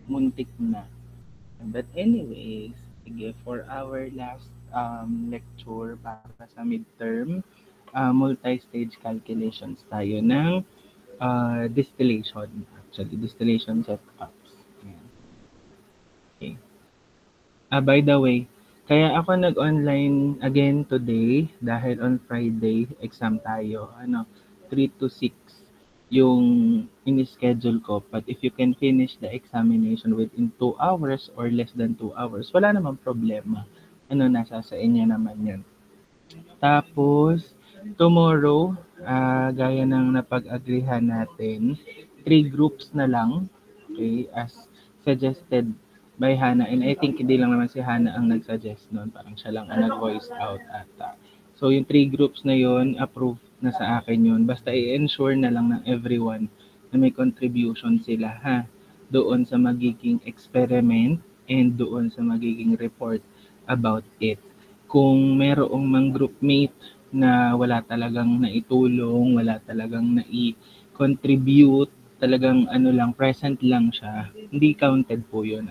muntik na. But anyways, sige, for our last lecture para sa midterm, multi-stage calculations tayo ng distillation. Actually, distillation setups. Ayan. Okay. By the way, kaya ako nag-online again today dahil on Friday exam tayo. 3 to 6 yung ini-schedule ko. But if you can finish the examination within 2 hours or less than 2 hours, wala namang problema. Nasa sa inyo naman yun. Tapos, tomorrow, gaya ng napag-agrihan natin, 3 groups na lang, okay, as suggested by Hana. And I think hindi lang naman si Hana ang nag-suggest nun. Parang siya lang ang nag-voice out ata. So, yung 3 groups na yun, approved na sa akin yun. Basta i-ensure na lang ng everyone na may contribution sila, ha? Doon sa magiging experiment and doon sa magiging report about it. Kung merong mang groupmate na wala talagang naitulong, wala talagang nai-contribute, talagang lang, present lang siya, hindi counted po yun.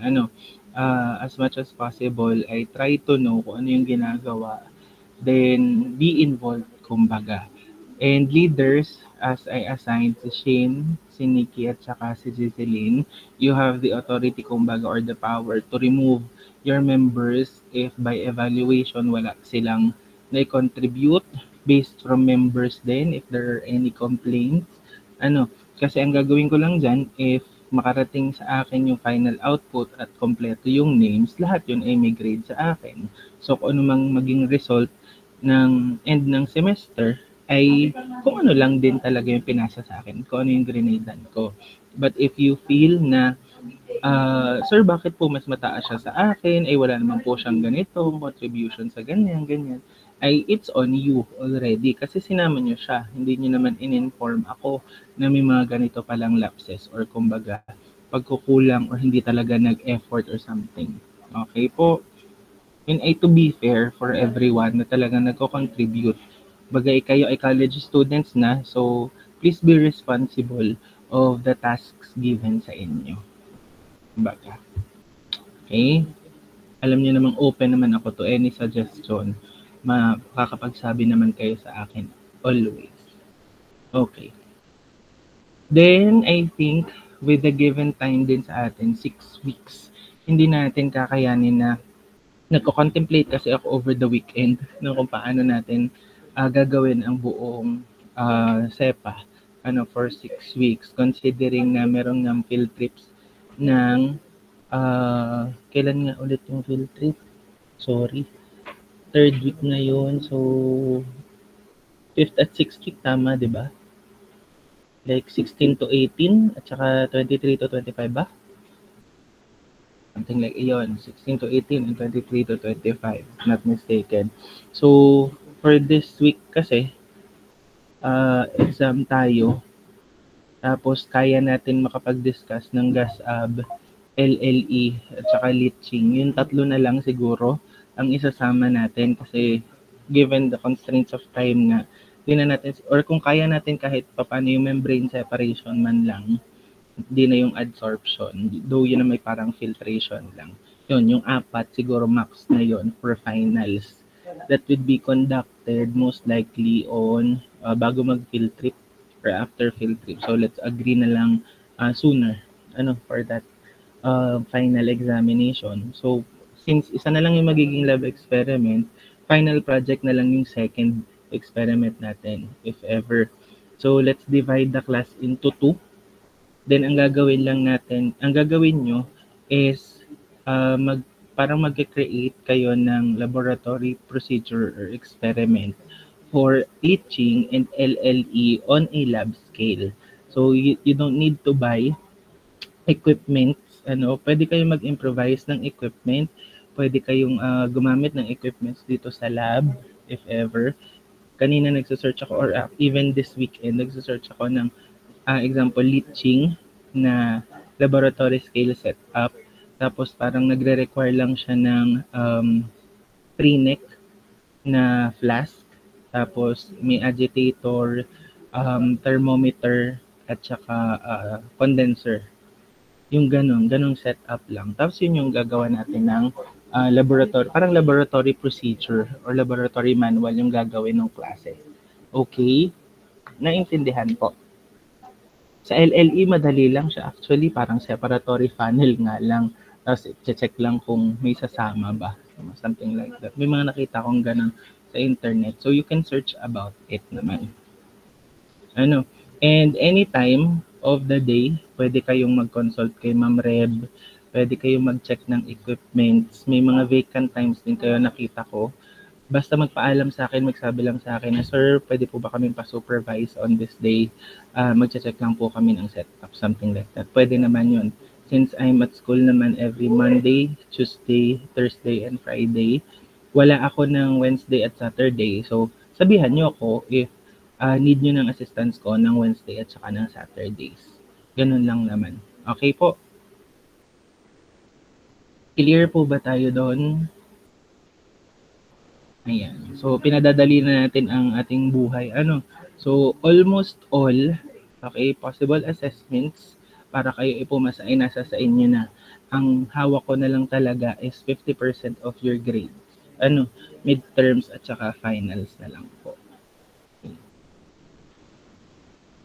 As much as possible, I try to know kung ano yung ginagawa, then be involved, kumbaga. And leaders, as I assigned si Shane, si Nikki, at saka si Giseline, you have the authority, kumbaga, or the power to remove your members if by evaluation wala silang na-contribute based from members din if there are any complaints. Kasi ang gagawin ko lang dyan, if makarating sa akin yung final output at kompleto yung names, lahat yun ay may grade sa akin. So kung ano mang maging result ng end ng semester, ay kung ano lang din talaga yung pinasa sa akin, kung ano yung grinadean ko. But if you feel na sir, bakit po mas mataas siya sa akin? Ay, wala naman po siyang ganito, contribution sa ganyan, ganyan. Ay, it's on you already. Kasi sinama niyo siya. Hindi niyo naman in-inform ako na may mga ganito palang lapses or kumbaga, pagkukulang or hindi talaga nag-effort or something. Okay po? And ay to be fair for everyone na talagang nagko-contribute. Bagay kayo ay college students na, so please be responsible of the tasks given sa inyo. Kumbaga. Okay? Alam niyo namang open naman ako to any suggestion. Makakapagsabi naman kayo sa akin always. Okay. Then, I think, with the given time din sa atin, 6 weeks, hindi natin kakayanin na nagko-contemplate kasi ako over the weekend no, kung paano natin gagawin ang buong SEPA for 6 weeks. Considering na meron ng field trips ng kailan nga ulit yung field trip? Sorry. 3rd week na yun. So, 5th at 6th week, tama, di ba? Like 16 to 18 at saka 23 to 25 ba? Something like iyon. 16 to 18 and 23 to 25, not mistaken. So, for this week kasi, exam tayo. Tapos, kaya natin makapag-discuss ng GASAB, LLE, at saka leaching. Yung tatlo na lang siguro ang isasama natin kasi given the constraints of time nga, hindi na natin, or kung kaya natin kahit paano yung membrane separation man lang, hindi na yung adsorption, though yun na may parang filtration lang. Yun, yung 4 siguro max na yun for finals. That would be conducted most likely on bago mag-field trip or after field trip. So let's agree na lang sooner for that final examination. So since isa na lang yung magiging lab experiment, final project na lang yung second experiment natin if ever. So let's divide the class into 2. Then ang gagawin nyo is parang mag-create kayo ng laboratory procedure or experiment for leaching and LLE on a lab scale. So you don't need to buy equipment. Pwede kayong mag-improvise ng equipment. Pwede kayong gumamit ng equipments dito sa lab if ever. Kanina nagsesearch ako or even this weekend nagsesearch ako ng example leaching na laboratory scale setup. Tapos parang nagre-require lang siya ng pre-neck na flask. Tapos may agitator, thermometer, at saka condenser. Yung ganong setup lang. Tapos yun yung gagawa natin ng laboratory, parang laboratory procedure or laboratory manual yung gagawin ng klase. Okay? Naintindihan po. Sa LLE, madali lang siya. Actually, parang separatory funnel nga lang. Tapos, check lang kung may sasama ba. Something like that. May mga nakita kong ganun sa internet. So, you can search about it naman. Ano? And anytime of the day, pwede kayong mag-consult kay Ma'am Reb. Pwede kayong mag-check ng equipments. May mga vacant times din kayo nakita ko. Basta magpaalam sa akin, magsabi lang sa akin na, "Sir, pwede po ba kaming pa-supervise on this day?" Magche-check lang po kami ng setup, something like that. Pwede naman yun. Since I'm at school naman every Monday, Tuesday, Thursday, and Friday, wala ako ng Wednesday at Saturday. So, sabihan nyo ako if need nyo ng assistance ko ng Wednesday at saka ng Saturdays. Ganun lang naman. Okay po? Clear po ba tayo doon? Ayan. So, pinadadali na natin ang ating buhay. So, almost all, okay, possible assessments para kayo ipumasa ay nasa sa inyo na. Ang hawak ko na lang talaga is 50% of your grade. Midterms at saka finals na lang po.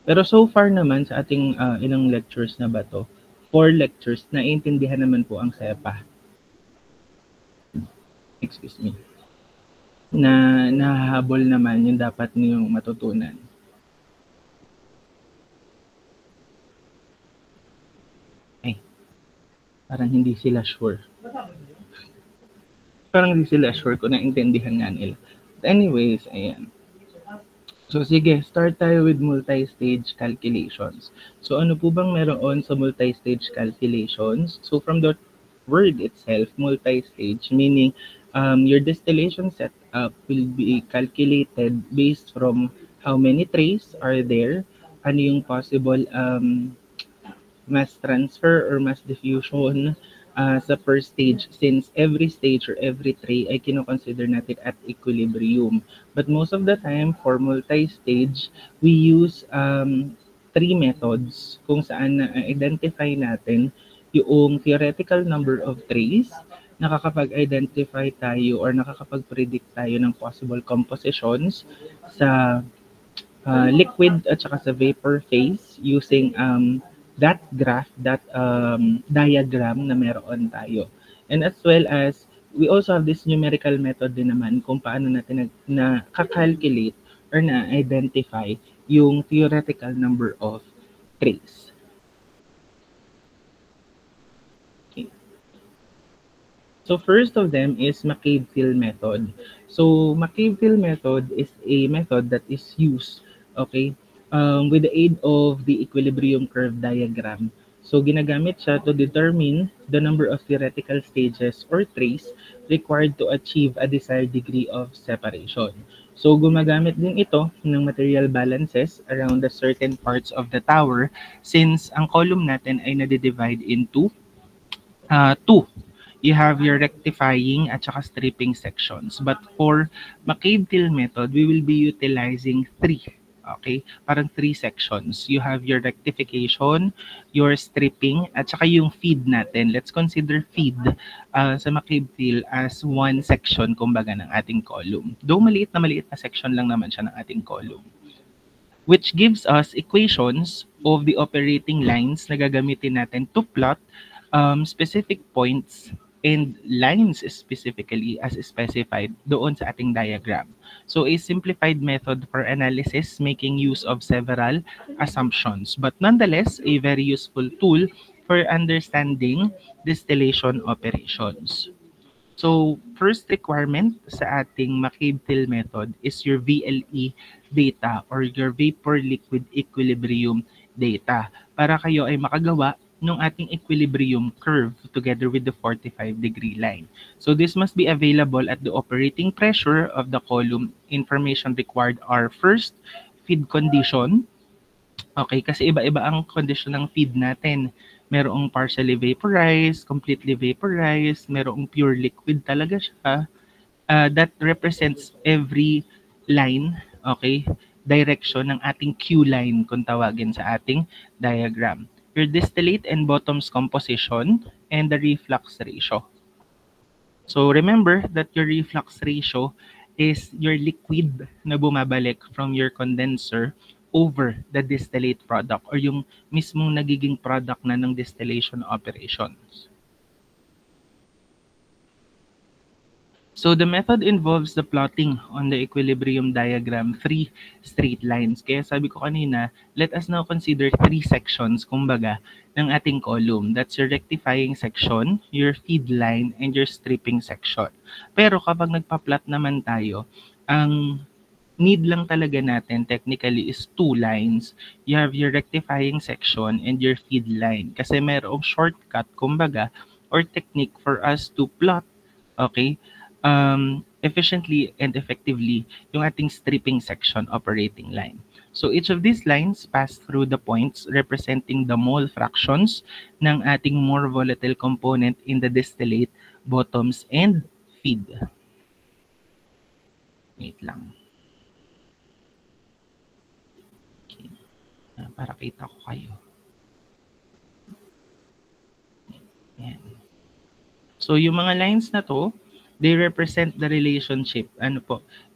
Pero so far naman sa ating ilang lectures na ba to, 4 lectures, naiintindihan naman po ang SEPA. Excuse me. Na nahahabol naman yung dapat niyong matutunan. Parang hindi sila sure. Parang hindi sila sure kung naintindihan nga nila. But anyways, ayan. So sige, start tayo with multi-stage calculations. So ano po bang meron sa multi-stage calculations? So from the word itself, multi-stage, meaning your distillation setup will be calculated based from how many trays are there, ano yung possible mass transfer or mass diffusion sa first stage, since every stage or every tray ay kino-consider natin at equilibrium. But most of the time, for multi-stage, we use three methods kung saan na-identify natin yung theoretical number of trays, nakakapag-identify tayo or nakakapag-predict tayo ng possible compositions sa liquid at saka sa vapor phase using that graph, that diagram na meron tayo. And as well as, we also have this numerical method din naman kung paano natin na-calculate or na-identify yung theoretical number of trays. Okay. So first of them is McCabe-Thiele method. So McCabe-Thiele method is a method that is used, okay, with the aid of the equilibrium curve diagram. So ginagamit siya to determine the number of theoretical stages or trays required to achieve a desired degree of separation. So gumagamit din ito ng material balances around the certain parts of the tower, since ang column natin ay nade-divide into two. You have your rectifying at saka stripping sections. But for McCabe-Thiele method, we will be utilizing three. Okay? Parang three sections. You have your rectification, your stripping, at saka yung feed natin. Let's consider feed sa McCabe-Thiele as one section, kumbaga, ng ating column. Though maliit na section lang naman siya ng ating column. Which gives us equations of the operating lines na gagamitin natin to plot specific points and lines specifically as specified doon sa ating diagram. So a simplified method for analysis making use of several assumptions, but nonetheless a very useful tool for understanding distillation operations. So first requirement sa ating McCabe-Thiele method is your VLE data or your vapor liquid equilibrium data para kayo ay makagawa ng ating equilibrium curve together with the 45-degree line. So this must be available at the operating pressure of the column. Information required are first, feed condition. Okay, kasi iba-iba ang condition ng feed natin. Merong partially vaporized, completely vaporized, merong pure liquid talaga siya. That represents every line, okay, direction ng ating Q line kung tawagin sa ating diagram. your distillate and bottoms composition, and the reflux ratio. So remember that your reflux ratio is your liquid na bumabalik from your condenser over the distillate product or yung mismong nagiging product na ng distillation operations. So the method involves the plotting on the equilibrium diagram 3 straight lines. Kaya sabi ko kanina, let us now consider 3 sections, kumbaga, ng ating column. That's your rectifying section, your feed line, and your stripping section. Pero kapag nagpa-plot naman tayo, ang need lang talaga natin technically is 2 lines. You have your rectifying section and your feed line. Kasi mayroong shortcut, kumbaga, or technique for us to plot, okay, efficiently and effectively yung ating stripping section operating line. So each of these lines pass through the points representing the mole fractions ng ating more volatile component in the distillate, bottoms, and feed. Wait lang. Okay. Para kita ko kayo. Ayan. So yung mga lines na to, they represent the relationship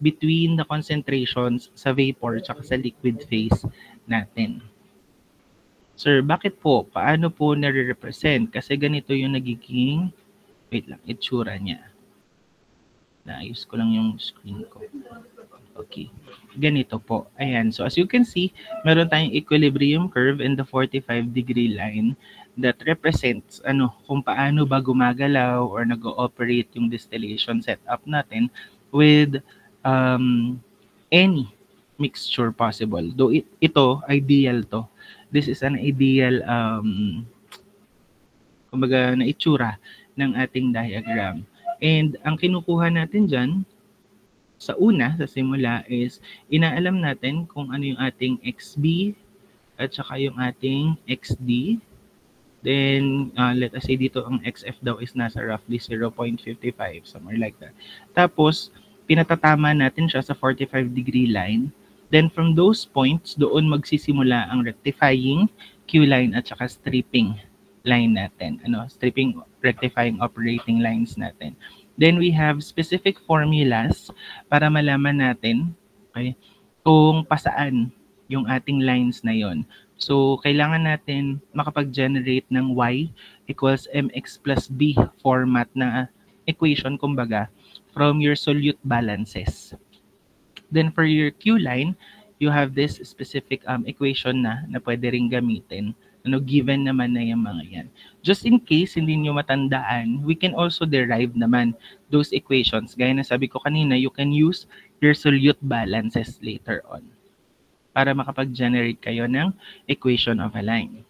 between the concentrations sa vapor at sa liquid phase natin. Sir, bakit po? Paano po nare-represent? Kasi ganito yung nagiging, wait lang, itsura niya. Naayos ko lang yung screen ko. Okay. Ganito po. Ayan. So as you can see, meron tayong equilibrium curve in the 45-degree line that represents kung paano ba gumagalaw or nag-ooperate yung distillation setup natin with any mixture possible. Though ito, ideal to. This is an ideal kumbaga na itsura ng ating diagram. And ang kinukuha natin dyan, sa simula is inaalam natin kung ano yung ating XB at saka yung ating XD. Then, let us say dito ang XF daw is nasa roughly 0.55, somewhere like that. Tapos, pinatatama natin siya sa 45-degree line. Then, from those points, doon magsisimula ang rectifying Q-line at saka stripping line natin. Stripping, rectifying operating lines natin. Then, we have specific formulas para malaman natin, okay, kung pasaan yung ating lines na yon. So, kailangan natin makapag-generate ng Y equals MX plus B format na equation, kumbaga, from your solute balances. Then, for your Q line, you have this specific equation na pwede rin gamitin. Given naman na yung mga yan. Just in case hindi nyo matandaan, we can also derive naman those equations. Gaya na sabi ko kanina, you can use your solute balances later on para makapag-generate kayo ng equation of a line.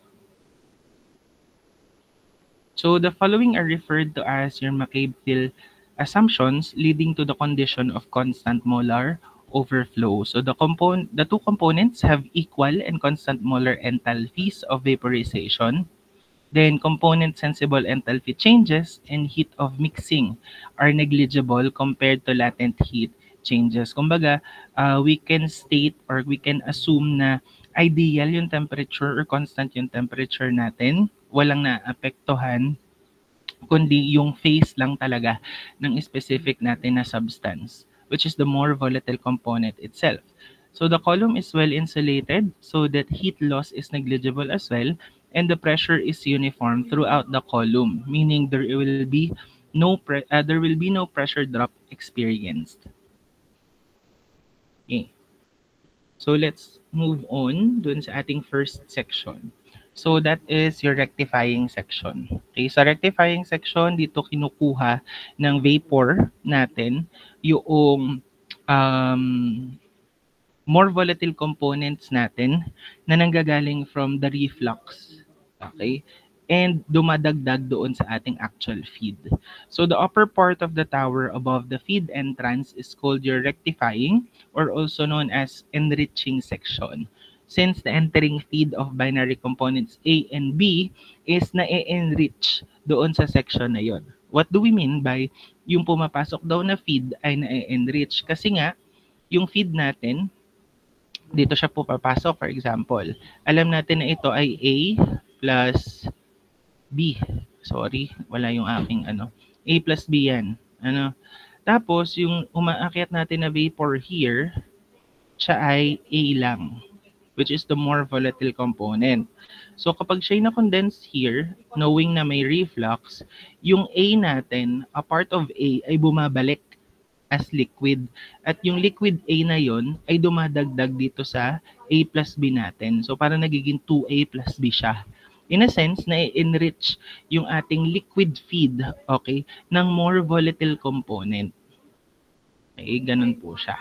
So the following are referred to as your McCabe-Thiele assumptions leading to the condition of constant molar overflow. So the two components have equal and constant molar enthalpies of vaporization. Then component sensible enthalpy changes and heat of mixing are negligible compared to latent heat changes. Kumbaga, we can state or we can assume na ideal yung temperature or constant yung temperature natin. Walang naapektuhan, kundi yung phase lang talaga ng specific natin na substance, which is the more volatile component itself. So the column is well insulated so that heat loss is negligible as well, and the pressure is uniform throughout the column, meaning there will be no pressure drop experienced. Okay. So let's move on dun sa ating first section. So that is your rectifying section. Okay, sa rectifying section, dito kinukuha ng vapor natin yung more volatile components natin na nanggagaling from the reflux. Okay? And dumadagdag doon sa ating actual feed. So the upper part of the tower above the feed entrance is called your rectifying or also known as enriching section. Since the entering feed of binary components A and B is na-enrich doon sa section na yon. What do we mean by yung pumapasok daw na feed ay na-enrich? Kasi nga, yung feed natin, dito siya pupapasok, for example. Alam natin na ito ay A, plus B. Sorry, wala yung aking ano. A plus B yan. Ano? Tapos, yung umaakyat natin na vapor here, siya ay A lang, which is the more volatile component. So, kapag siya na-condense here, knowing na may reflux, yung A natin, a part of A, ay bumabalik as liquid. At yung liquid A na yon ay dumadagdag dito sa A plus B natin. So, parang nagiging 2A plus B siya. In a sense, na-enrich yung ating liquid feed, okay, ng more volatile component. Okay, ganun po siya.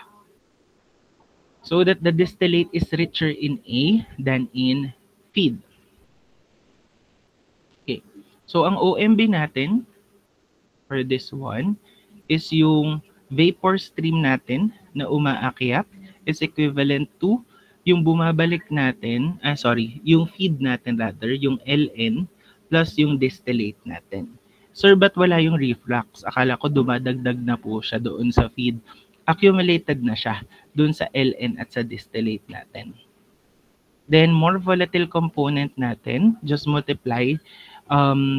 So that the distillate is richer in A than in feed. Okay. So ang OMB natin for this one is yung vapor stream natin na umaakyat is equivalent to yung bumabalik natin, yung feed natin rather, yung LN plus yung distillate natin. Sir, ba't wala yung reflux? Akala ko dumadagdag na po siya doon sa feed. Accumulated na siya doon sa LN at sa distillate natin. Then, more volatile component natin, just multiply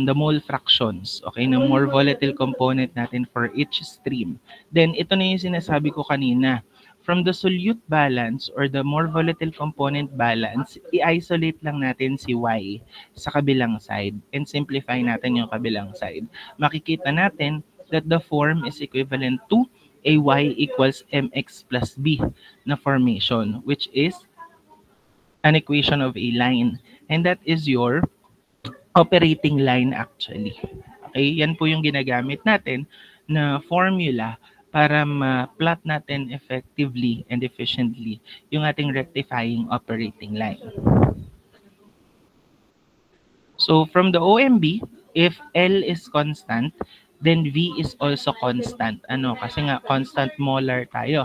the mole fractions, okay, na more volatile component natin for each stream. Then, ito na yung sinasabi ko kanina. From the solute balance or the more volatile component balance, i-isolate lang natin si Y sa kabilang side and simplify natin yung kabilang side. Makikita natin that the form is equivalent to AY equals MX plus B na formation, which is an equation of a line. And that is your operating line actually. Okay, yan po yung ginagamit natin na formula para ma-plot natin effectively and efficiently yung ating rectifying operating line. So from the OMB, if L is constant, then V is also constant. Ano? Kasi nga constant molar tayo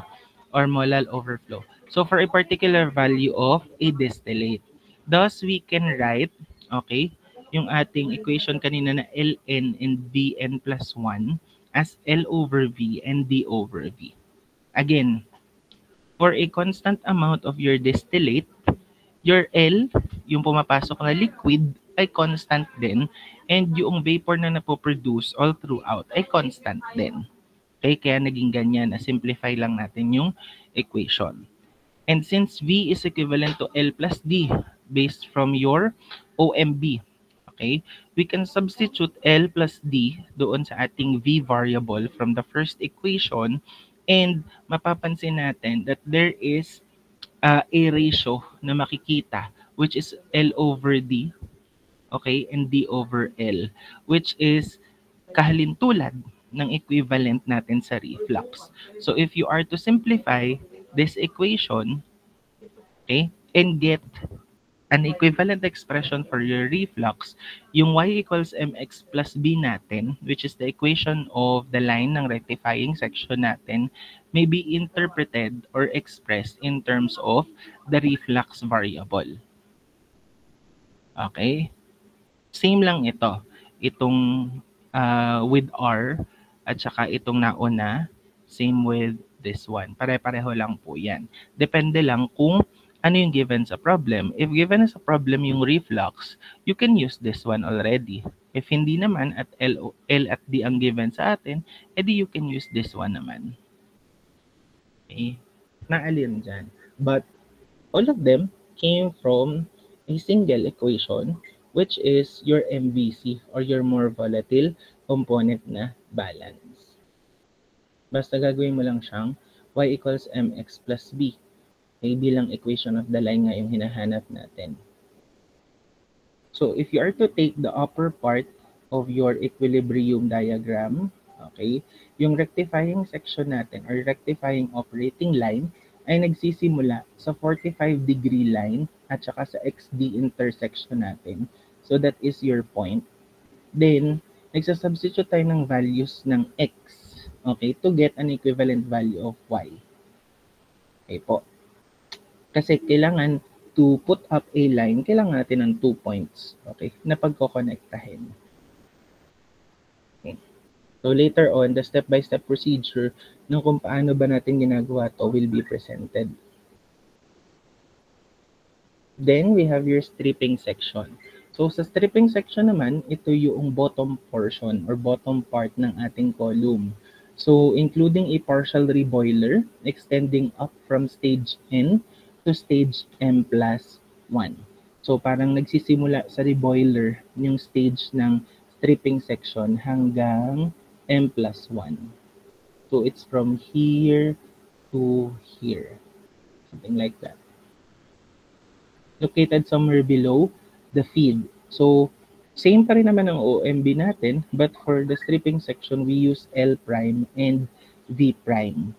or molar overflow. So for a particular value of a distillate. Thus, we can write, okay, yung ating equation kanina na Ln and Vn plus 1 as L over V and D over V. Again, for a constant amount of your distillate, your L, yung pumapasok na liquid, ay constant din. And yung vapor na napoproduce all throughout ay constant din. Okay, kaya naging ganyan. Na-simplify lang natin yung equation. And since V is equivalent to L plus D based from your OMB, okay, we can substitute L plus D doon sa ating V variable from the first equation and mapapansin natin that there is a ratio na makikita which is L over D, okay, and D over L, which is kahalintulad ng equivalent natin sa reflux. So if you are to simplify this equation, okay, and get an equivalent expression for your reflux, yung y equals mx plus b natin, which is the equation of the line ng rectifying section natin, may be interpreted or expressed in terms of the reflux variable. Okay? Same lang ito. Itong with R at saka itong nauna, same with this one. Pare-pareho lang po yan. Depende lang kung ano yung given sa problem. If given as a problem yung reflux, you can use this one already. If hindi naman at L at D ang given sa atin, edi you can use this one naman. Okay? Naalin dyan. But all of them came from a single equation, which is your MVC or your more volatile component na balance. Basta gagawin mo lang siyang y equals mx plus b. Okay, bilang equation of the line nga yung hinahanap natin. So if you are to take the upper part of your equilibrium diagram, okay, yung rectifying section natin or rectifying operating line ay nagsisimula sa 45-degree line at saka sa XD intersection natin. So that is your point. Then, nagsasubstitute tayo ng values ng X, okay, to get an equivalent value of Y. Okay po. Kasi kailangan to put up a line, kailangan natin ng 2 points, okay, na pagkokonektahin. Okay. So later on, the step-by-step procedure ng kung paano ba natin ginagawa to will be presented. Then we have your stripping section. So sa stripping section naman, ito yung bottom portion or bottom part ng ating column. So including a partial reboiler extending up from stage N to stage M plus 1. So parang nagsisimula sa reboiler yung stage ng stripping section hanggang M plus 1. So it's from here to here. Something like that. Located somewhere below the feed. So, same pa rin naman ang OMB natin, but for the stripping section, we use L prime and V prime.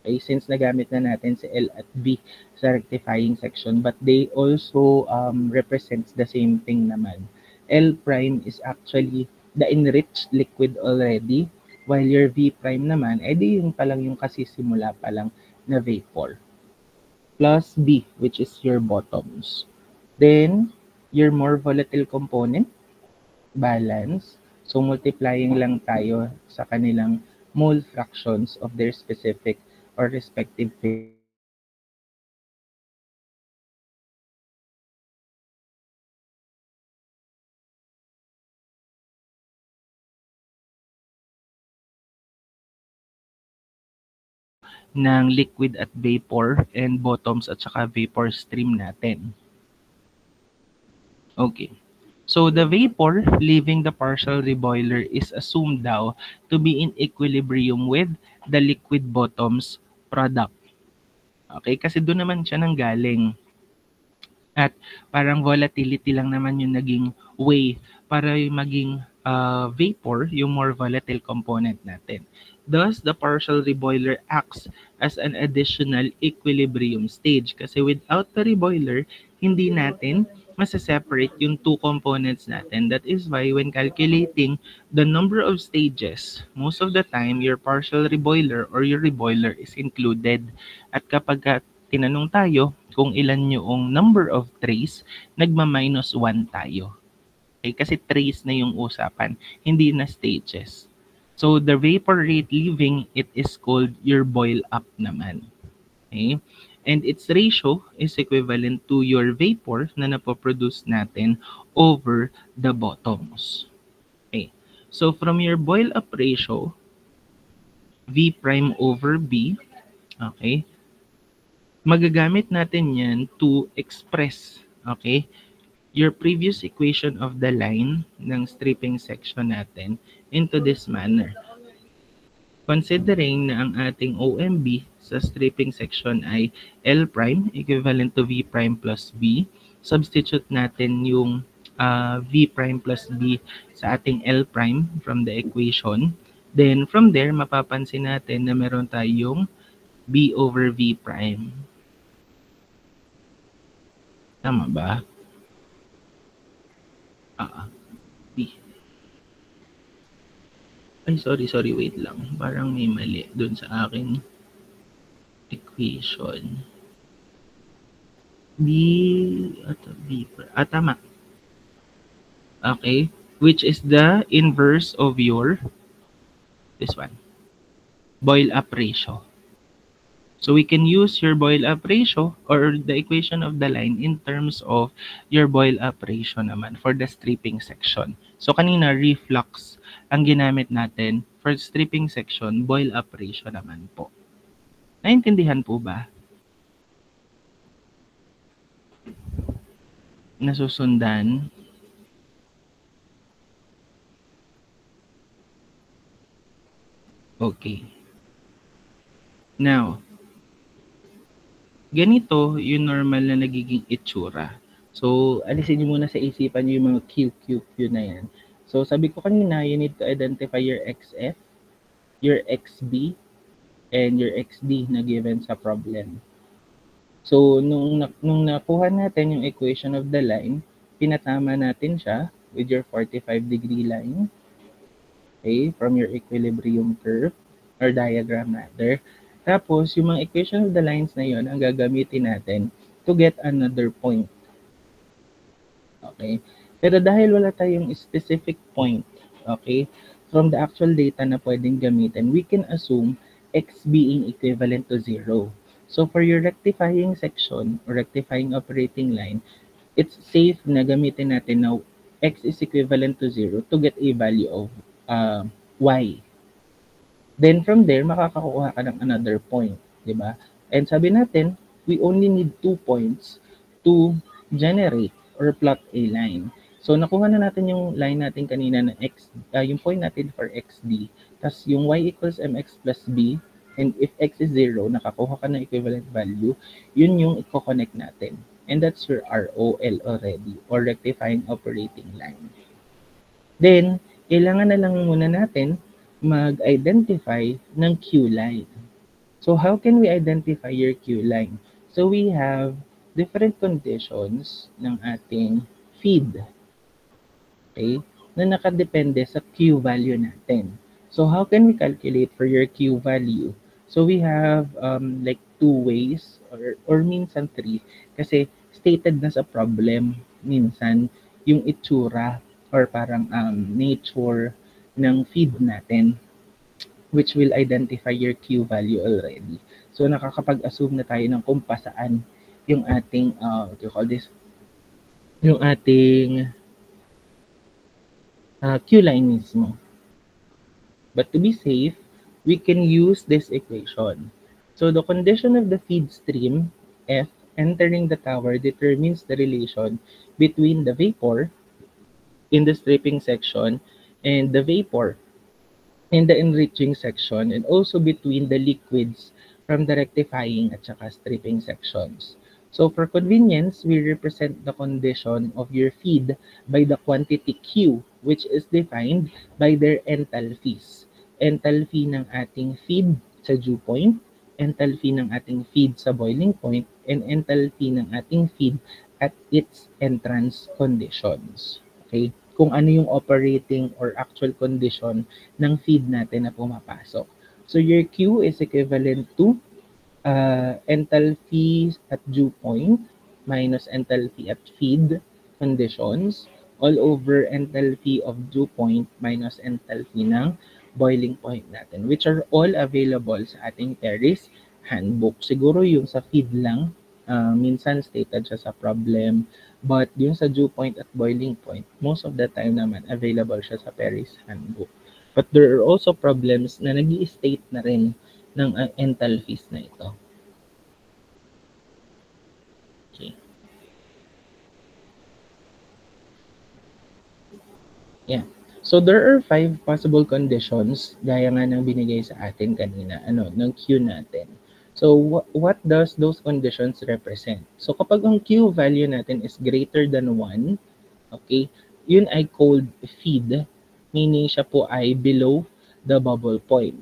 Okay, since nagamit na natin si L at V sa rectifying section, but they also represents the same thing naman. L prime is actually the enriched liquid already, while your V prime naman, edi yung palang yung kasisimula pa lang na vapor. Plus B, which is your bottoms. Then, your more volatile component, balance. So, multiplying lang tayo sa kanilang mole fractions of their specific or respective ng liquid at vapor and bottoms at saka vapor stream natin. Okay. So the vapor leaving the partial reboiler is assumed daw to be in equilibrium with the liquid bottoms product. Okay, kasi doon naman siya nanggaling. At parang volatility lang naman yung naging way para yung maging vapor, yung more volatile component natin. Thus, the partial reboiler acts as an additional equilibrium stage kasi without the reboiler, hindi natin masa-separate yung two components natin. That is why when calculating the number of stages, most of the time, your partial reboiler or your reboiler is included. At kapag tinanong tayo kung ilan yung number of trays, nagma-minus 1 tayo. Okay? Kasi trays na yung usapan, hindi na stages. So, the vapor rate leaving, it is called your boil up naman. Okay? And its ratio is equivalent to your vapor na napoproduce natin over the bottoms. Okay. So, from your boil up ratio, V prime over B, okay, magagamit natin yan to express, okay, your previous equation of the line ng stripping section natin into this manner. Considering na ang ating OMB sa stripping section ay L prime equivalent to V prime plus B, substitute natin yung V prime plus B sa ating L prime from the equation. Then from there, mapapansin natin na meron tayong B over V prime. Tama ba? B. Ay, sorry, wait lang. Parang may mali dun sa aking equation. B, B, tama. Okay, which is the inverse of your, this one, boil up ratio. So we can use your boil up ratio or the equation of the line in terms of your boil up ratio naman for the stripping section. So kanina reflux ang ginamit natin for stripping section, boil up ratio naman po. Naintindihan po ba? Nasusundan? Okay. Now, ganito yung normal na nagiging itsura. So, alisin niyo muna sa isipan niyo yung mga QQQ na yan. So, sabi ko kanina, you need to identify your XF, your XB, and your XD na given sa problem. So, nung nakuha natin yung equation of the line, pinatama natin siya with your 45-degree line, okay, from your equilibrium curve, or diagram rather. Tapos, yung mga equation of the lines na yon ang gagamitin natin to get another point. Okay? Pero dahil wala tayong specific point, okay, from the actual data na pwedeng gamitin, we can assume x being equivalent to 0. So, for your rectifying section or rectifying operating line, it's safe na gamitin natin na x is equivalent to 0 to get a value of y. Then from there, makakakuha ka ng another point, di ba? And sabi natin, we only need 2 points to generate or plot a line. So nakuha na natin yung line natin kanina na yung point natin for xd, tas yung y equals mx plus b, and if x is 0, nakakuha ka ng equivalent value, yun yung i-connect natin. And that's your ROL already, or rectifying operating line. Then, kailangan na lang muna natin mag-identify ng Q line. So how can we identify your Q line? So we have different conditions ng ating feed, okay, na nakadepende sa Q value natin. So how can we calculate for your Q value? So we have like 2 ways or minsan 3 kasi stated na sa problem minsan yung itsura or parang nature ng feed natin, which will identify your Q value already. So nakakapag-assume na tayo ng kung saan yung ating what do you call this? Yung ating Q line mismo. But to be safe, we can use this equation. So the condition of the feed stream F entering the tower determines the relation between the vapor in the stripping section and the vapor in the enriching section, and also between the liquids from the rectifying at saka stripping sections. So for convenience, we represent the condition of your feed by the quantity Q, which is defined by their enthalpies. Enthalpy ng ating feed sa dew point, enthalpy ng ating feed sa boiling point, and enthalpy ng ating feed at its entrance conditions. Okay? Kung ano yung operating or actual condition ng feed natin na pumapasok. So your Q is equivalent to enthalpy at dew point minus enthalpy at feed conditions all over enthalpy of dew point minus enthalpy ng boiling point natin, which are all available sa ating Paris handbook. Siguro yung sa feed lang, minsan stated siya sa problem, but yung sa dew point at boiling point, most of the time naman available siya sa Paris handbook. But there are also problems na nag-i-state na rin ng enthalpies na ito. Okay. Yeah. So there are 5 possible conditions gaya nga ng binigay sa atin kanina, ng Q natin. So what does those conditions represent? So kapag ang Q value natin is greater than 1, okay, yun ay cold feed, meaning siya po ay below the bubble point.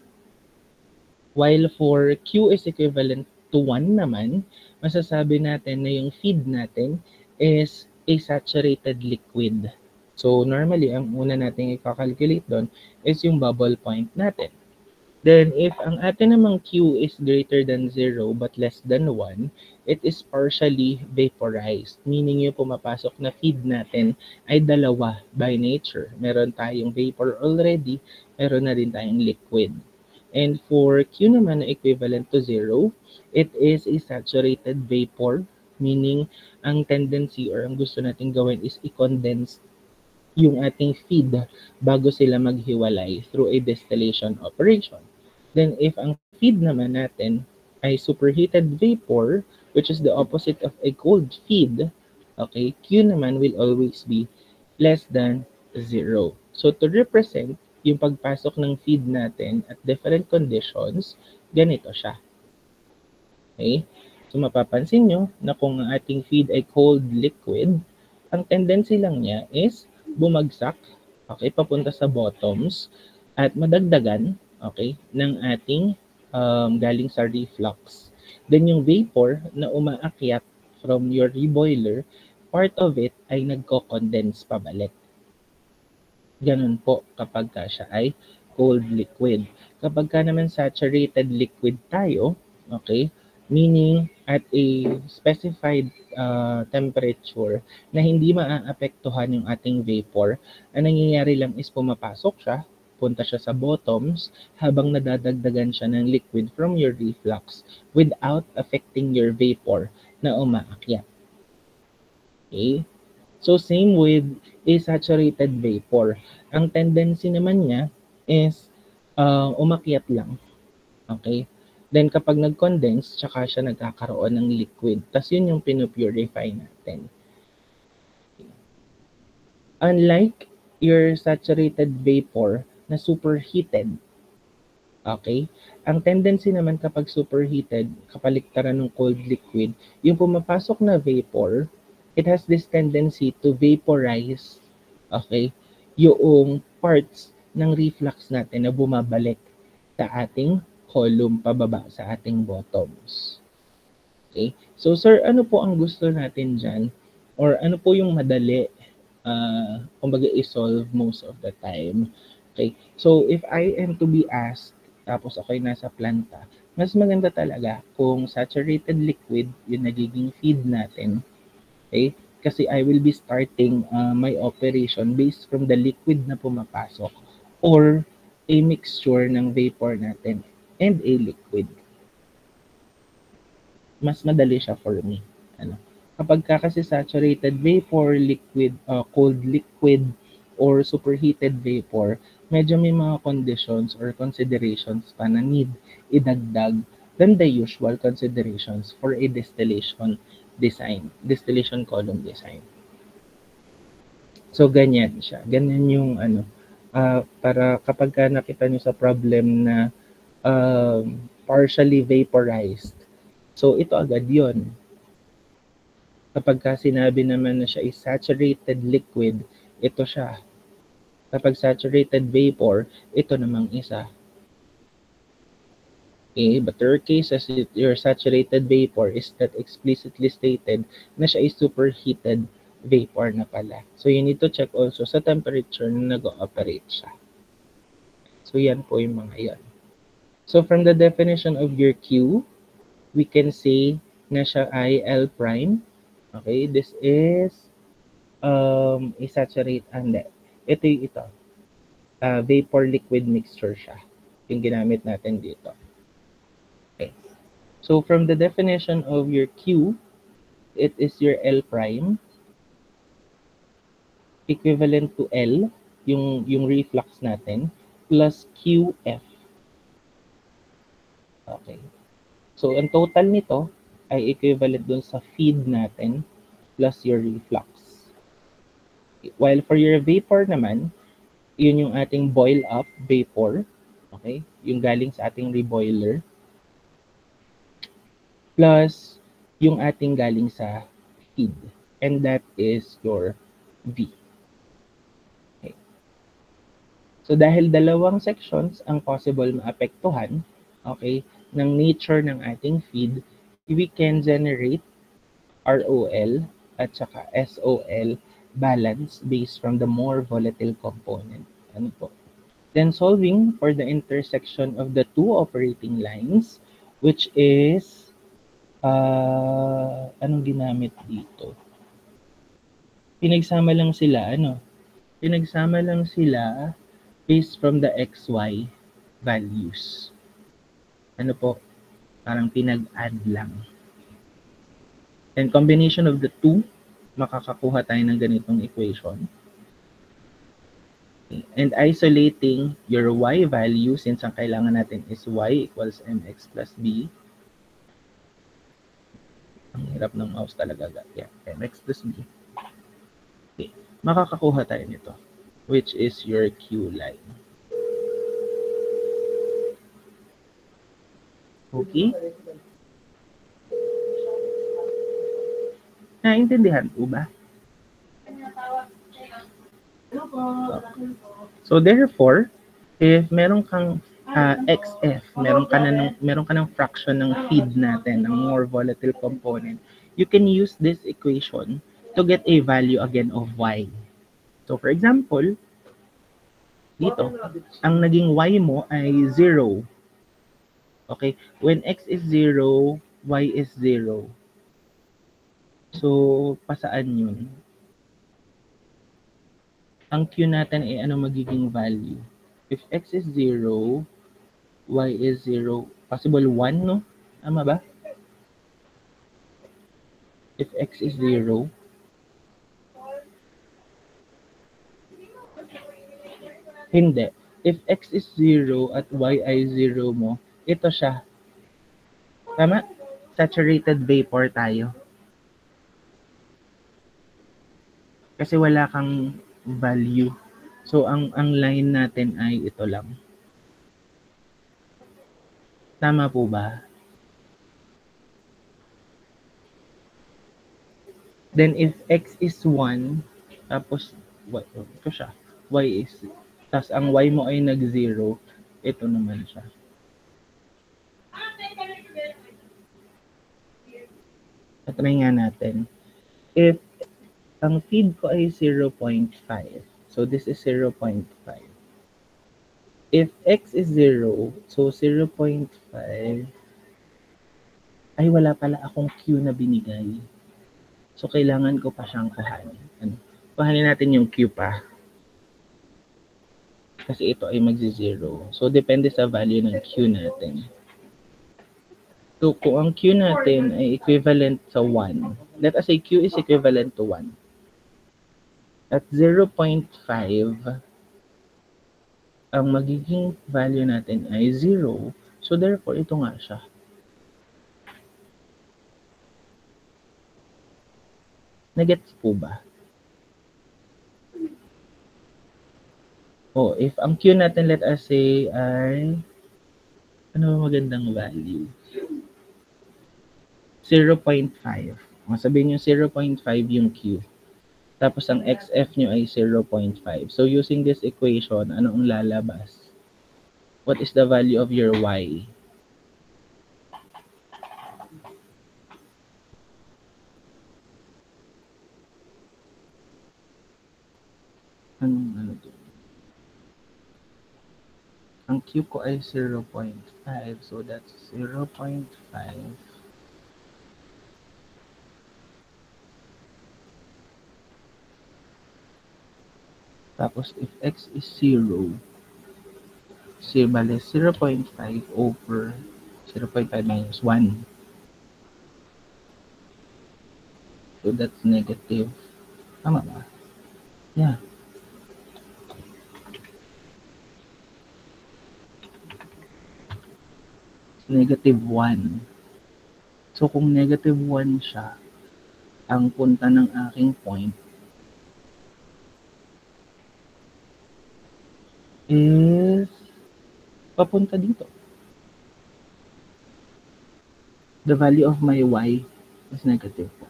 While for Q is equivalent to 1 naman, masasabi natin na yung feed natin is a saturated liquid. So normally, ang una natin i-calculate doon is yung bubble point natin. Then if ang atin namang Q is greater than 0 but less than 1, it is partially vaporized. Meaning yung pumapasok na feed natin ay dalawa by nature. Meron tayong vapor already, meron na rin tayong liquid. And for Q naman na equivalent to 0, it is a saturated vapor, meaning ang tendency or ang gusto natin gawin is i-condense yung ating feed bago sila maghiwalay through a distillation operation. Then if ang feed naman natin ay superheated vapor, which is the opposite of a cold feed, okay, Q naman will always be less than 0. So to represent yung pagpasok ng feed natin at different conditions, ganito siya. Okay? So mapapansin nyo na kung ang ating feed ay cold liquid, ang tendency lang niya is bumagsak, okay, papunta sa bottoms at madagdagan, okay, ng ating galing sa reflux. Then yung vapor na umaakyat from your reboiler, part of it ay nagko-condense pabalik. Ganun po kapag siya ay cold liquid. Kapag ka naman saturated liquid tayo, okay, meaning at a specified temperature na hindi maaapektuhan yung ating vapor, ang nangyayari lang is pumapasok siya, punta siya sa bottoms habang nadadagdagan siya ng liquid from your reflux without affecting your vapor na umaakyat. Okay? So same with a saturated vapor. Ang tendency naman niya is umakyat lang. Okay? Then kapag nag-condense, tsaka siya nagkakaroon ng liquid. Tapos yun yung pinupurify natin. Unlike your saturated vapor na superheated, okay? Ang tendency naman kapag superheated, kapaligtaran ng cold liquid, yung pumapasok na vapor, it has this tendency to vaporize, okay, yung parts ng reflux natin na bumabalik sa ating column pababa sa ating bottoms. Okay? So sir, ano po ang gusto natin dyan? Or ano po yung madali kumbaga i-solve most of the time? Okay? So if I am to be asked, tapos ako'y nasa planta, mas maganda talaga kung saturated liquid yung nagiging feed natin. Okay? Kasi I will be starting my operation based from the liquid na pumapasok or a mixture ng vapor natin and a liquid. Mas madali siya for me. Ano? Kapag kasi saturated vapor, liquid, cold liquid, or superheated vapor, medyo may mga conditions or considerations pa na need idagdag than the usual considerations for a distillation design, distillation column design. So, ganyan siya. Ganyan yung ano, para kapag ka nakita nyo sa problem na partially vaporized, so ito agad yon. Kapag ka sinabi naman na siya is saturated liquid, ito siya. Kapag saturated vapor, ito namang isa. Okay, but there are cases your saturated vapor is that explicitly stated na siya is superheated vapor na pala. So you need to check also sa temperature na nag-ooperate siya. So yan po yung mga yan. So from the definition of your Q, we can say na siya ay L prime. Okay, this is a saturate, ito yung ito. Vapor liquid mixture siya. Yung ginamit natin dito. Okay. So from the definition of your Q, it is your L prime equivalent to L, yung reflux natin, plus QF. Okay. So ang total nito ay equivalent dun sa feed natin plus your reflux. While for your vapor naman, yun yung ating boil up vapor. Okay? Yung galing sa ating reboiler. Plus yung ating galing sa feed. And that is your V. Okay. So dahil dalawang sections ang possible maapektuhan, okay, ng nature ng ating feed, we can generate ROL at saka SOL balance based from the more volatile component. Ano po? Then solving for the intersection of the two operating lines, which is, anong ginamit dito? Pinagsama lang sila, Pinagsama lang sila based from the XY values. Ano po? Parang pinag-add lang. And combination of the two, makakakuha tayo ng ganitong equation. And isolating your y value, since ang kailangan natin is y equals mx plus b. Ang hirap ng mouse talaga. Yeah, mx plus b. Okay. Makakakuha tayo nito, which is your Q line. Okay? Naintindihan po ba? So therefore, if meron kang XF, meron ka ng fraction ng feed natin, ng more volatile component, you can use this equation to get a value again of y. So for example, dito, ang naging y mo ay 0. Okay? When x is 0, y is 0. So, pasaan yun? Ang Q natin ay ano magiging value? If x is 0, y is 0, possible 1, no? Tama ba? If x is 0, Hindi. If x is 0 at y ay 0 mo, ito siya. Tama? Saturated vapor tayo. Kasi wala kang value. So, ang line natin ay ito lang. Tama po ba? Then, if x is 1, tapos, ito siya. Y is, tapos ang y mo ay nag-0, ito naman siya. Try nga natin. If ang feed ko ay 0.5, so this is 0.5. If x is 0, so 0.5, ay wala pala akong Q na binigay. So, kailangan ko pa siyang kuhanin. Kuhanin natin yung Q pa. Kasi ito ay magzi-0. So, depende sa value ng Q natin. So, kung ang Q natin ay equivalent sa 1, let us say Q is equivalent to 1. At 0.5, ang magiging value natin ay 0. So, therefore, ito nga siya. Nagets po ba? Oh, if ang Q natin, let us say, ay, ano magandang value? 0.5. Sabihin nyo 0.5 yung Q. Tapos ang XF nyo ay 0.5. So using this equation, ano ang lalabas? What is the value of your Y? Ano to? Ang Q ko ay 0.5. So that's 0.5. Tapos if X is 0, bale 0.5 over 0.5 minus 1. So that's negative. Tama ba? Yeah. Negative 1. So kung negative 1 siya, ang punta ng aking point is papunta dito. The value of my Y is negative 1.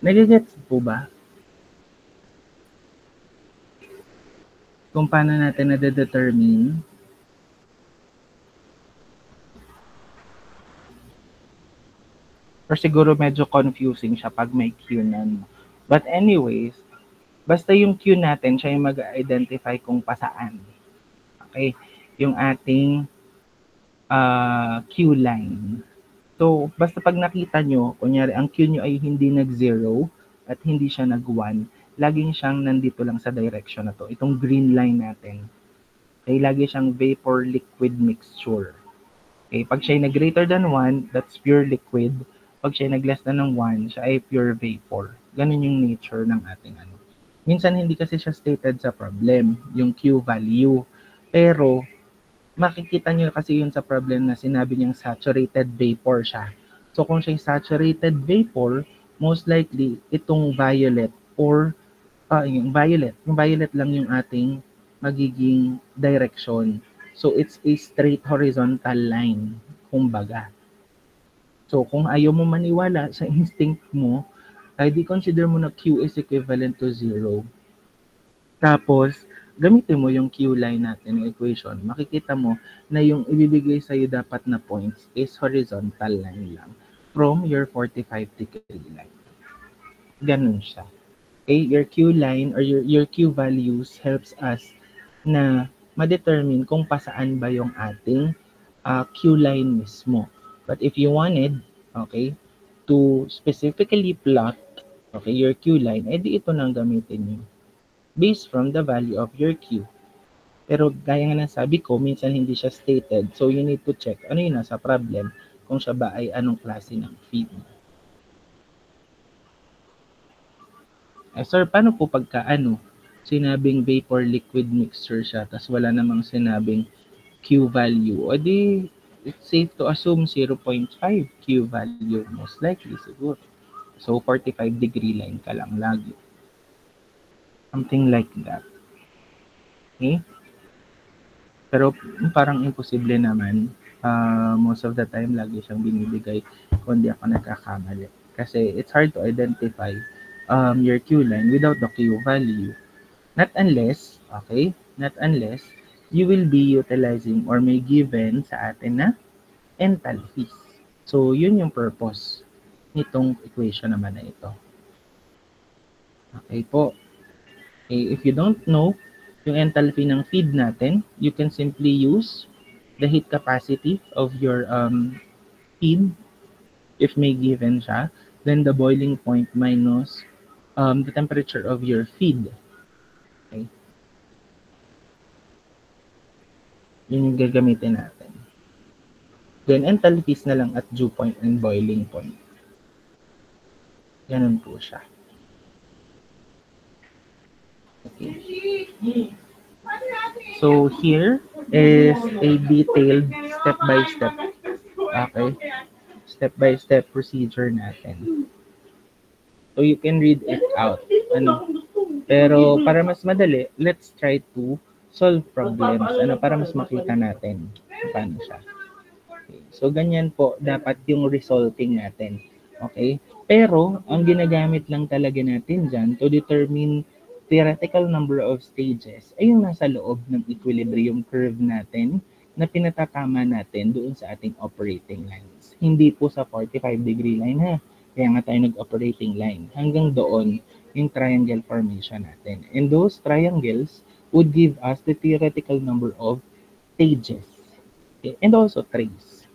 Nagigets po ba? Kung paano natin na-determine or siguro medyo confusing siya pag may Q na. But anyways, basta yung Q natin, siya yung mag-identify kung pasaan. Okay? Yung ating Q line. So, basta pag nakita nyo, kunyari, ang Q nyo ay hindi nag-0 at hindi siya nag-1, laging siyang nandito lang sa direction na to. Itong green line natin. Okay, lagi siyang vapor-liquid mixture. Okay, pag siya ay nag-greater than 1, that's pure liquid. Pag siya ay nag-less than ng 1, siya ay pure vapor. Ganun yung nature ng ating ano. Minsan hindi kasi siya stated sa problem, yung Q value. Pero, makikita nyo kasi yun sa problem na sinabi niyang saturated vapor siya. So kung siya saturated vapor, most likely itong violet or yung violet lang yung ating magiging direction. So it's a straight horizontal line, kumbaga. So kung ayaw mo maniwala sa instinct mo, ay di consider mo na Q is equivalent to 0. Tapos, gamitin mo yung Q line natin, yung equation, makikita mo na yung ibibigay sa'yo dapat na points is horizontal line lang from your 45-degree line. Ganun siya. Okay, your Q line or your Q values helps us na ma-determine kung pasaan ba yung ating Q line mismo. But if you wanted, okay, to specifically plot, okay, your Q line, edi ito nang gamitin nyo based from the value of your Q. Pero gaya nga ng sabi ko, minsan hindi siya stated. So you need to check ano yung nasa problem, kung siya ba ay anong klase ng feed. Sir, paano po pagka sinabing vapor liquid mixture siya, tas wala namang sinabing Q value? O di, it's safe to assume 0.5 Q value, most likely siguro. So 45-degree line ka lang lagi. Something like that. Okay? Pero parang imposible naman. Most of the time, lagi siyang binibigay kung di ako nagkakamali. Kasi it's hard to identify your Q line without the Q value. Not unless, okay, not unless you will be utilizing or may given sa atin na enthalpies. So, yun yung purpose nitong equation naman na ito. Okay po. Okay, if you don't know yung enthalpy ng feed natin, you can simply use the heat capacity of your feed if may given siya, then the boiling point minus the temperature of your feed. Okay? Yun yung gagamitin natin. Then enthalpies na lang at dew point and boiling point. Ganun po siya. Okay. So here is a detailed step-by-step. Okay. Step-by-step procedure natin. So you can read it out. Pero para mas madali, let's try to solve problems. Para mas makita natin paano siya. Okay. So ganyan po dapat yung resulting natin. Okay? Pero ang ginagamit lang talaga natin dyan to determine theoretical number of stages ay yung nasa loob ng equilibrium curve natin na pinatatama natin doon sa ating operating lines. Hindi po sa 45-degree line ha. Kaya nga tayo nag-operating line. Hanggang doon yung triangle formation natin. And those triangles would give us the theoretical number of stages. Okay? And also trace.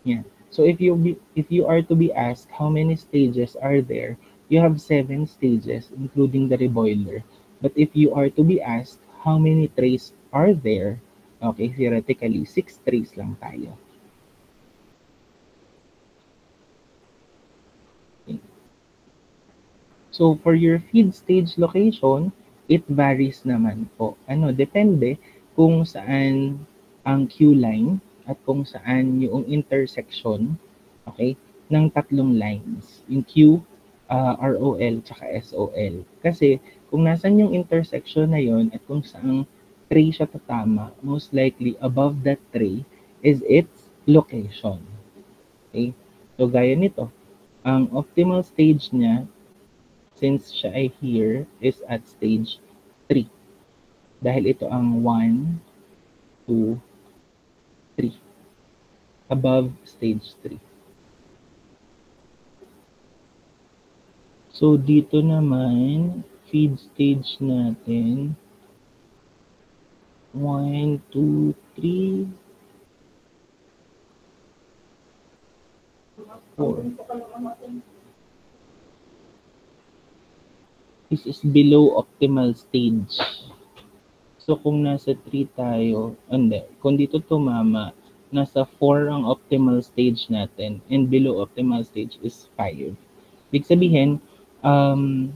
Yeah. So if you are to be asked how many stages are there, you have 7 stages including the reboiler. But if you are to be asked how many trays are there, okay, theoretically 6 trays lang tayo. Okay. So for your feed stage location, it varies naman po. Depende kung saan ang Q line at kung saan yung intersection, okay, ng tatlong lines, yung Q, ROL, tsaka SOL. Kasi kung nasan yung intersection na yon at kung saan tray siya tatama, most likely above that tray is its location. Okay? So gaya nito, ang optimal stage niya, since siya ay here, is at stage 3. Dahil ito ang 1, 2, 3. Above stage 3. So, dito naman, feed stage natin, 1, 2, 3, 4. This is below optimal stage. So, kung nasa 3 tayo, hindi. Kung dito tumama, nasa 4 ang optimal stage natin and below optimal stage is 5. Ibig sabihin, ang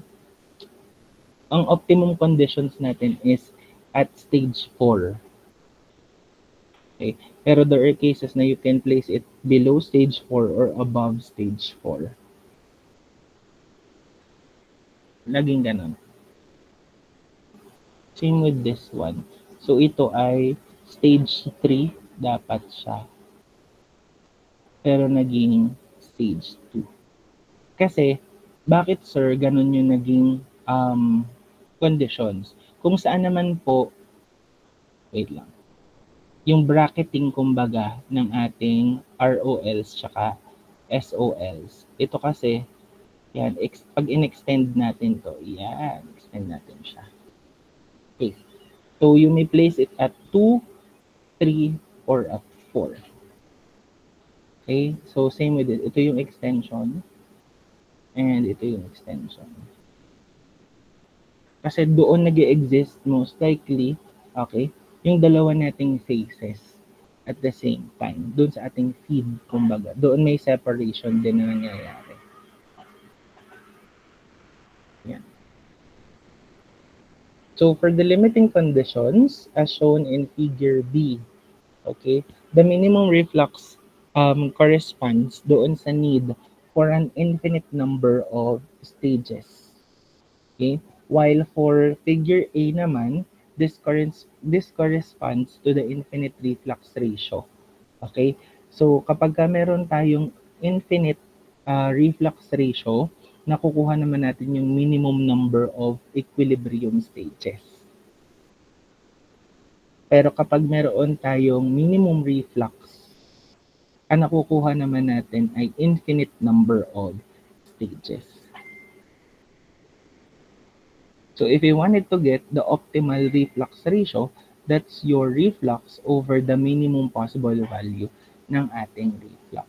optimum conditions natin is at stage 4. Okay? Pero there are cases na you can place it below stage 4 or above stage 4. Laging ganun. Same with this one. So ito ay stage 3 dapat siya. Pero naging stage 2. Kasi, bakit sir, ganun yung naging conditions? Kung saan naman po, wait lang, yung bracketing kumbaga ng ating ROLs tsaka SOLs. Ito kasi, yan, pag in-extend natin to, yan, extend natin siya. Okay. So, you may place it at 2, 3, or at 4. Okay? So, same with it. Ito yung extension. And ito yung extension. Kasi doon nag-exist most likely, okay, yung dalawa nating phases at the same time. Doon sa ating feed, kumbaga. Doon may separation din na nangyayari. Yan. So for the limiting conditions, as shown in figure B, okay, the minimum reflux corresponds doon sa need for an infinite number of stages. Okay? While for figure A naman, this corresponds to the infinite reflux ratio. Okay? So kapag meron tayong infinite reflux ratio, nakukuha naman natin yung minimum number of equilibrium stages. Pero kapag meron tayong minimum reflux, ang nakukuha naman natin ay infinite number of stages. So if you wanted to get the optimal reflux ratio, that's your reflux over the minimum possible value ng ating reflux.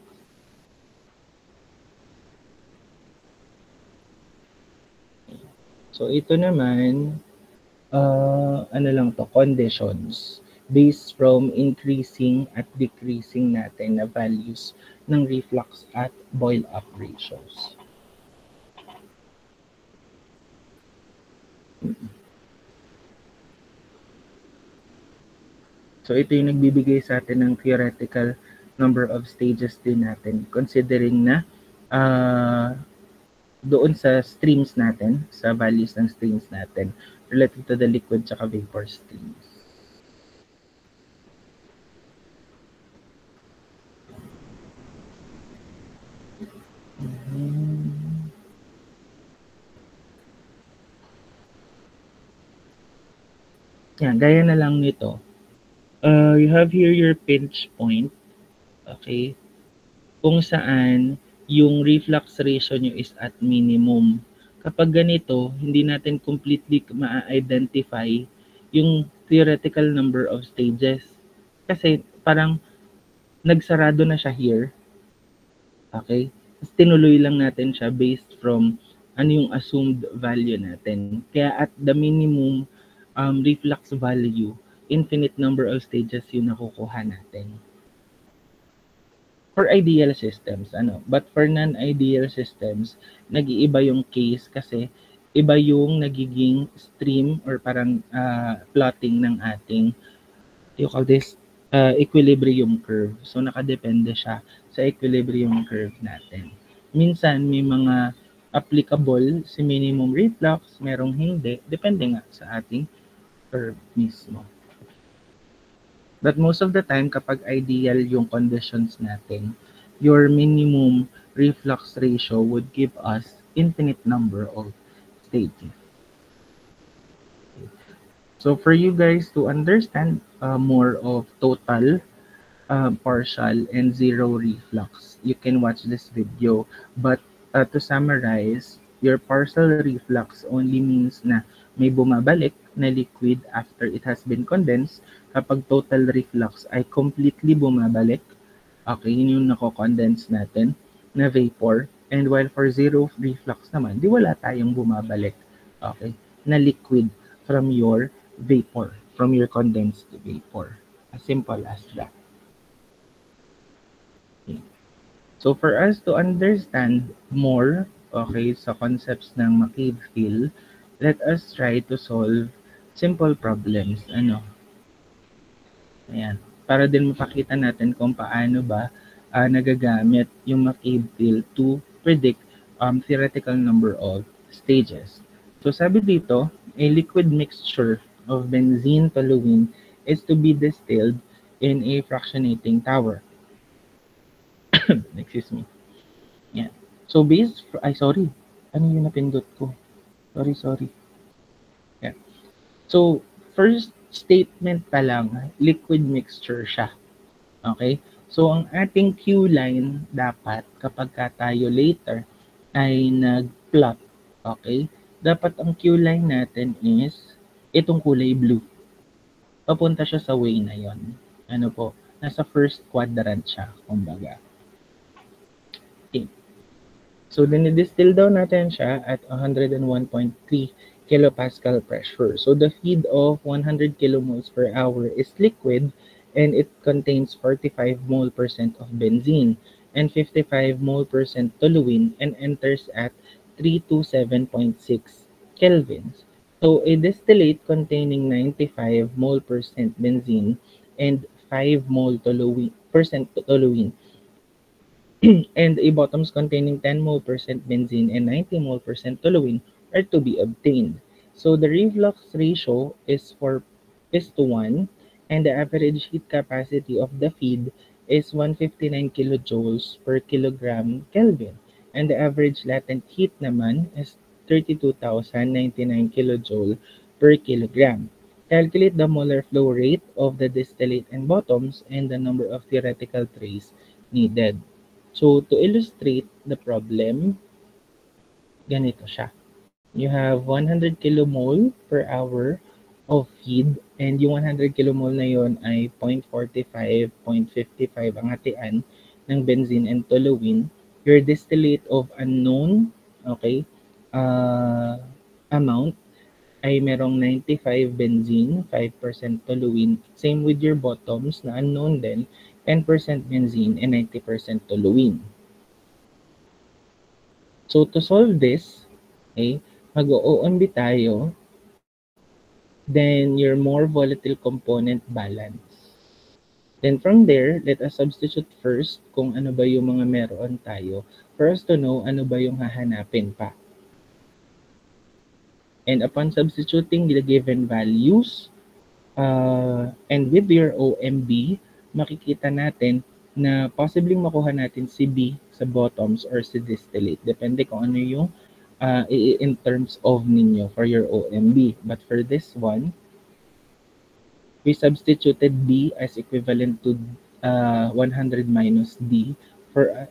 So ito naman, ano lang to, conditions based from increasing at decreasing natin na values ng reflux at boil-up ratios. So ito yung nagbibigay sa atin ng theoretical number of stages din natin, considering na doon sa streams natin, sa values ng streams natin, related to the liquid tsaka vapor streams. Yan, gaya na lang nito. You have here your pinch point, okay? Kung saan yung reflux ratio nyo is at minimum. Kapag ganito, hindi natin completely ma-identify yung theoretical number of stages. Kasi parang nagsarado na siya here. Okay? Tinuloy lang natin siya based from ano yung assumed value natin. Kaya at the minimum reflux value, infinite number of stages yung nakukuha natin. For ideal systems, but for non-ideal systems, nag-iiba yung case kasi iba yung nagiging stream or parang plotting ng ating, you call this, equilibrium curve. So nakadepende siya sa equilibrium curve natin. Minsan may mga applicable si minimum reflux, merong hindi, depende nga sa ating curve mismo. But most of the time, kapag ideal yung conditions natin, your minimum reflux ratio would give us infinite number of stages. So for you guys to understand more of total, partial, and zero reflux, you can watch this video. But to summarize, your partial reflux only means na may bumabalik na liquid after it has been condensed. Kapag total reflux ay completely bumabalik, okay, yun yung nako-condense natin na vapor. And while for zero reflux naman, di wala tayong bumabalik, okay, na liquid from your vapor, from your condensed vapor. As simple as that. Okay. So for us to understand more, okay, sa concepts ng McCabe-Hill, let us try to solve simple problems. Ayan. Para din mapakita natin kung paano ba nagagamit yung McCabe-Hill to predict theoretical number of stages. So sabi dito, a liquid mixture of benzene toluene is to be distilled in a fractionating tower. Excuse me. Yeah. So sorry. Ano yung napindot ko? Sorry. Yeah. So first statement pa lang, liquid mixture siya. Okay? So ang ating Q line dapat kapag tayo later ay nag-plot, okay? Dapat ang Q line natin is itong kulay blue. Papunta siya sa way na yon. Nasa first quadrant siya, kumbaga. Okay. So, dinidistill daw natin siya at 101.3 kilopascal pressure. So the feed of 100 kilomoles per hour is liquid and it contains 45 mole percent of benzene and 55 mole percent toluene and enters at 327.6 kelvins. So a distillate containing 95 mole percent benzene and 5 mole toluene and a bottoms containing 10 mole percent benzene and 90 mole percent toluene are to be obtained. So the reflux ratio is to 1 and the average heat capacity of the feed is 159 kilojoules per kilogram Kelvin and the average latent heat naman is 32,099 kilojoule per kilogram. Calculate the molar flow rate of the distillate and bottoms and the number of theoretical trays needed. So, to illustrate the problem, ganito siya. You have 100 kilomole per hour of feed and yung 100 kilomole na yon ay 0.45, 0.55 ang hatian ng benzene and toluene. Your distillate of unknown, okay, amount ay merong 95 benzene, 5% toluene. Same with your bottoms na unknown din, 10% benzene and 90% toluene. So to solve this, okay, mag-OMB tayo, then your more volatile component balance. Then from there, let us substitute first kung ano ba yung mga meron tayo for us to know ano ba yung hahanapin pa. And upon substituting the given values, and with your OMB, makikita natin na possibly makuha natin si B sa bottoms or si distillate. Depende kung ano yung in terms of ninyo for your OMB. But for this one, we substituted B as equivalent to 100 minus D for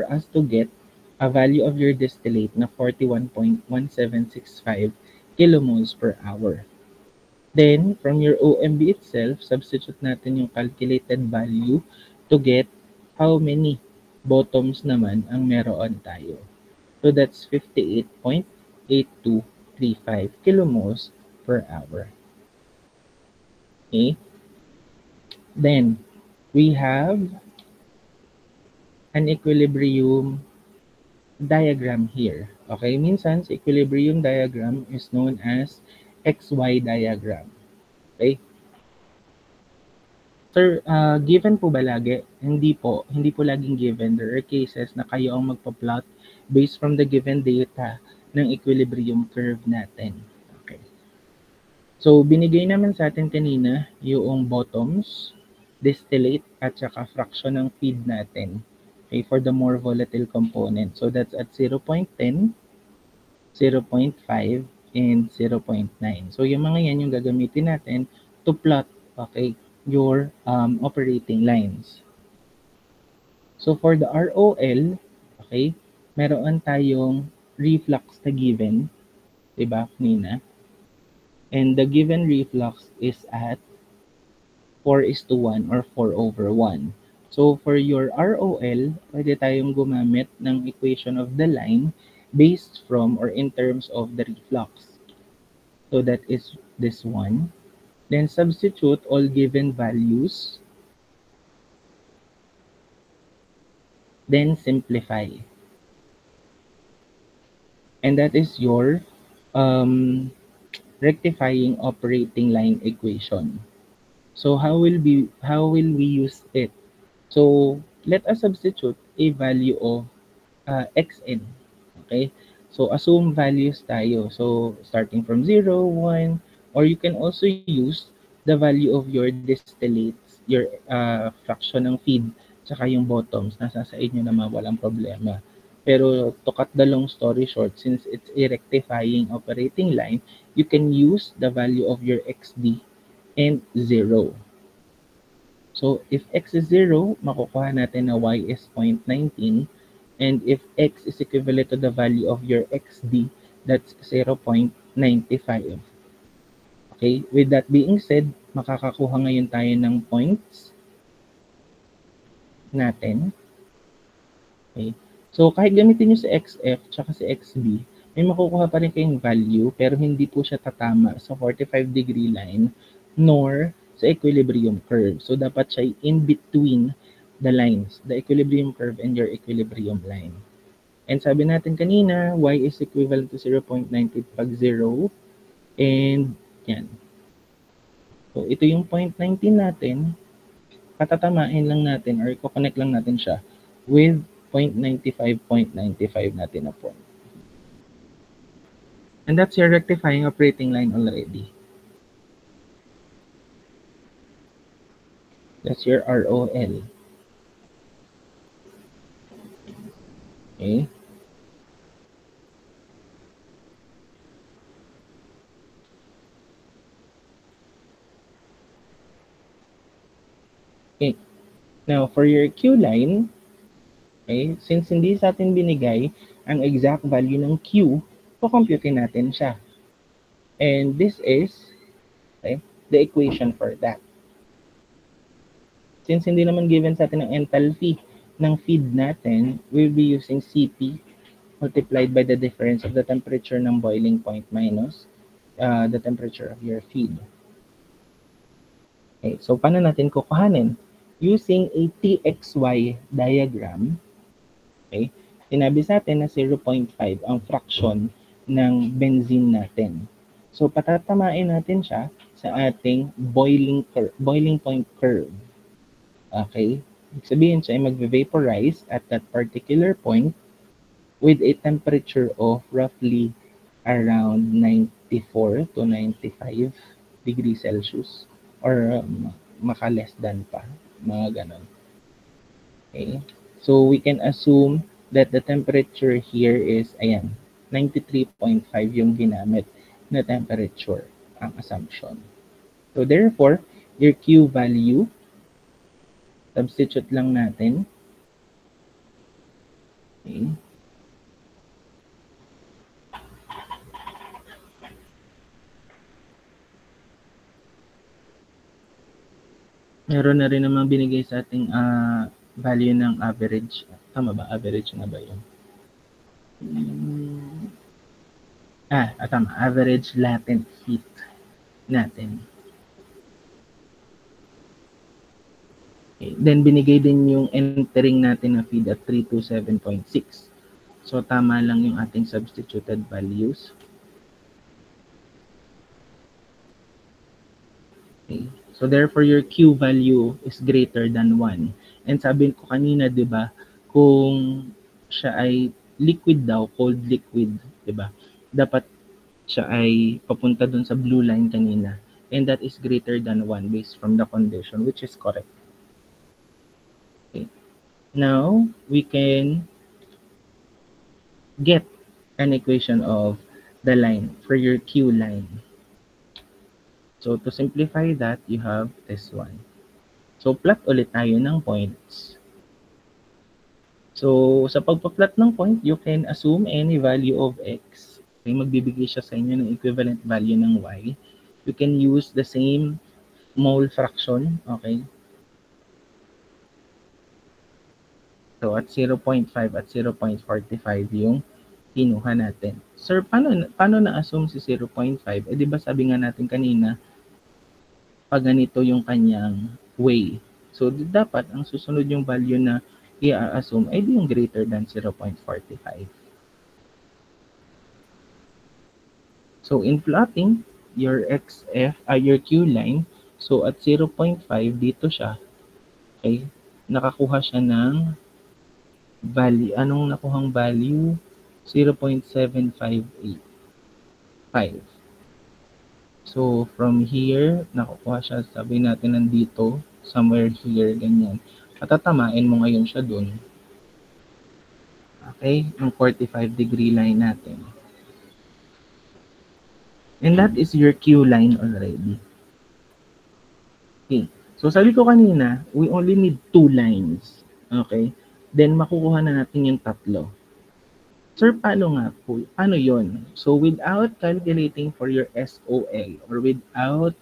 us to get a value of your distillate na 41.1765 kilomoles per hour. Then, from your OMB itself, substitute natin yung calculated value to get how many bottoms naman ang meron tayo. So, that's 58.8235 kilomoles per hour. Okay? Then, we have an equilibrium diagram here. Okay? Minsan, sa equilibrium diagram is known as XY diagram. Okay? Sir, given po ba lagi? Hindi po laging given. There are cases na kayo ang magpa-plot based from the given data ng equilibrium curve natin. Okay. So, binigay naman sa atin kanina yung bottoms, distillate, at saka fraction ng feed natin. Okay, for the more volatile component. So, that's at 0.10, 0.5, and 0.9. So, yung mga yan yung gagamitin natin to plot, okay, your operating lines. So, for the ROL, okay, meron tayong reflux na given, diba, Nina? And the given reflux is at 4:1 or 4/1. So, for your ROL, pwede tayong gumamit ng equation of the line based from or in terms of the reflux. So that is this one. Then substitute all given values. Then simplify. And that is your rectifying operating line equation. So how will we use it? So let us substitute a value of xn. Okay? So, assume values tayo. So, starting from 0, 1, or you can also use the value of your distillates, your fraction ng feed, tsaka yung bottoms. Nasa sa inyo naman, walang problema. Pero, to cut the long story short, since it's a rectifying operating line, you can use the value of your xd and 0. So, if x is 0, makukuha natin na y is 0.19. And if x is equivalent to the value of your xd, that's 0.95. Okay, with that being said, makakakuha ngayon tayo ng points natin. Okay, so kahit gamitin nyo sa xf tsaka sa xb, may makukuha pa rin kayong value pero hindi po siya tatama sa 45-degree line nor sa equilibrium curve. So, dapat siya in between the lines, the equilibrium curve and your equilibrium line. And sabi natin kanina, y is equivalent to 0.90 pag 0. And yan. So, ito yung 0.19 natin. Patatamain lang natin or i-connect lang natin siya with 0.95 natin na point. And that's your rectifying operating line already. That's your ROL. Okay. Okay. Now, for your Q line, okay, since hindi sa atin binigay ang exact value ng Q, kukompute natin siya. And this is okay, the equation for that. Since hindi naman given sa atin ang enthalpy ng feed natin, we'll be using Cp multiplied by the difference of the temperature ng boiling point minus the temperature of your feed. Okay, so paano natin kukuhanin? Using a TXY diagram, okay, sinabi sa atin na 0.5 ang fraction ng benzene natin. So patatamain natin siya sa ating boiling point curve. Okay? Ibig sabihin siya ay mag-vaporize at that particular point with a temperature of roughly around 94 to 95 degrees Celsius or maka less than pa, mga ganon. Okay? So we can assume that the temperature here is, ayan, 93.5 yung ginamit na temperature, ang assumption. So therefore, your Q value, substitute lang natin. Okay. Meron na rin naman binigay sa ating value ng average. Tama ba? Average na ba yun? Tama. Average latent heat natin. Okay. Then, binigay din yung entering natin na feed at 327.6. So, tama lang yung ating substituted values. Okay. So, therefore, your Q value is greater than 1. And sabi ko kanina, di ba, kung siya ay liquid daw, cold liquid, di ba, dapat siya ay papunta dun sa blue line kanina. And that is greater than 1 based from the condition, which is correct. Okay. Now, we can get an equation of the line for your Q line. So, to simplify that, you have this one. So, plot ulit tayo ng points. So, sa pagpa-plot ng point, you can assume any value of x. Okay, magbibigay siya sa inyo ng equivalent value ng y. You can use the same mole fraction, okay? So, at 0.5 at 0.45 yung kinuha natin. Sir, paano na-assume si 0.5? Di ba sabi nga natin kanina, pag ganito yung kanyang way. So, dapat ang susunod yung value na i-assume ay yung greater than 0.45. So, in plotting your XF, your Q line, so at 0.5 dito siya, okay, nakakuha siya ng value. Anong nakuhang value? 0.7585. So, from here, nakukuha siya, sabi natin nandito, somewhere here, ganyan. Patatamain mo ngayon siya dun. Okay? Ang 45-degree line natin. And that is your Q line already. Okay. So, sabi ko kanina, we only need 2 lines. Okay? Then, makukuha na natin yung tatlo. Sir, paano nga po? Paano yun? So, without calculating for your SOL or without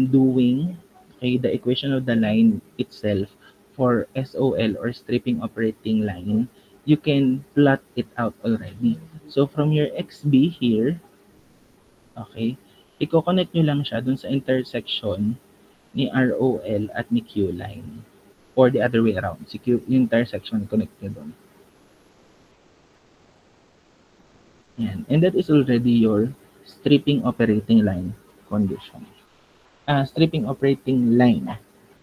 doing the equation of the line itself for SOL or stripping operating line, you can plot it out already. So from your XB here, okay, i-connect nyo lang siya dun sa intersection ni ROL at ni Q line. Or the other way around. Si Q, yung intersection, connect nyo dun. Yan. And that is already your stripping operating line condition. Stripping operating line.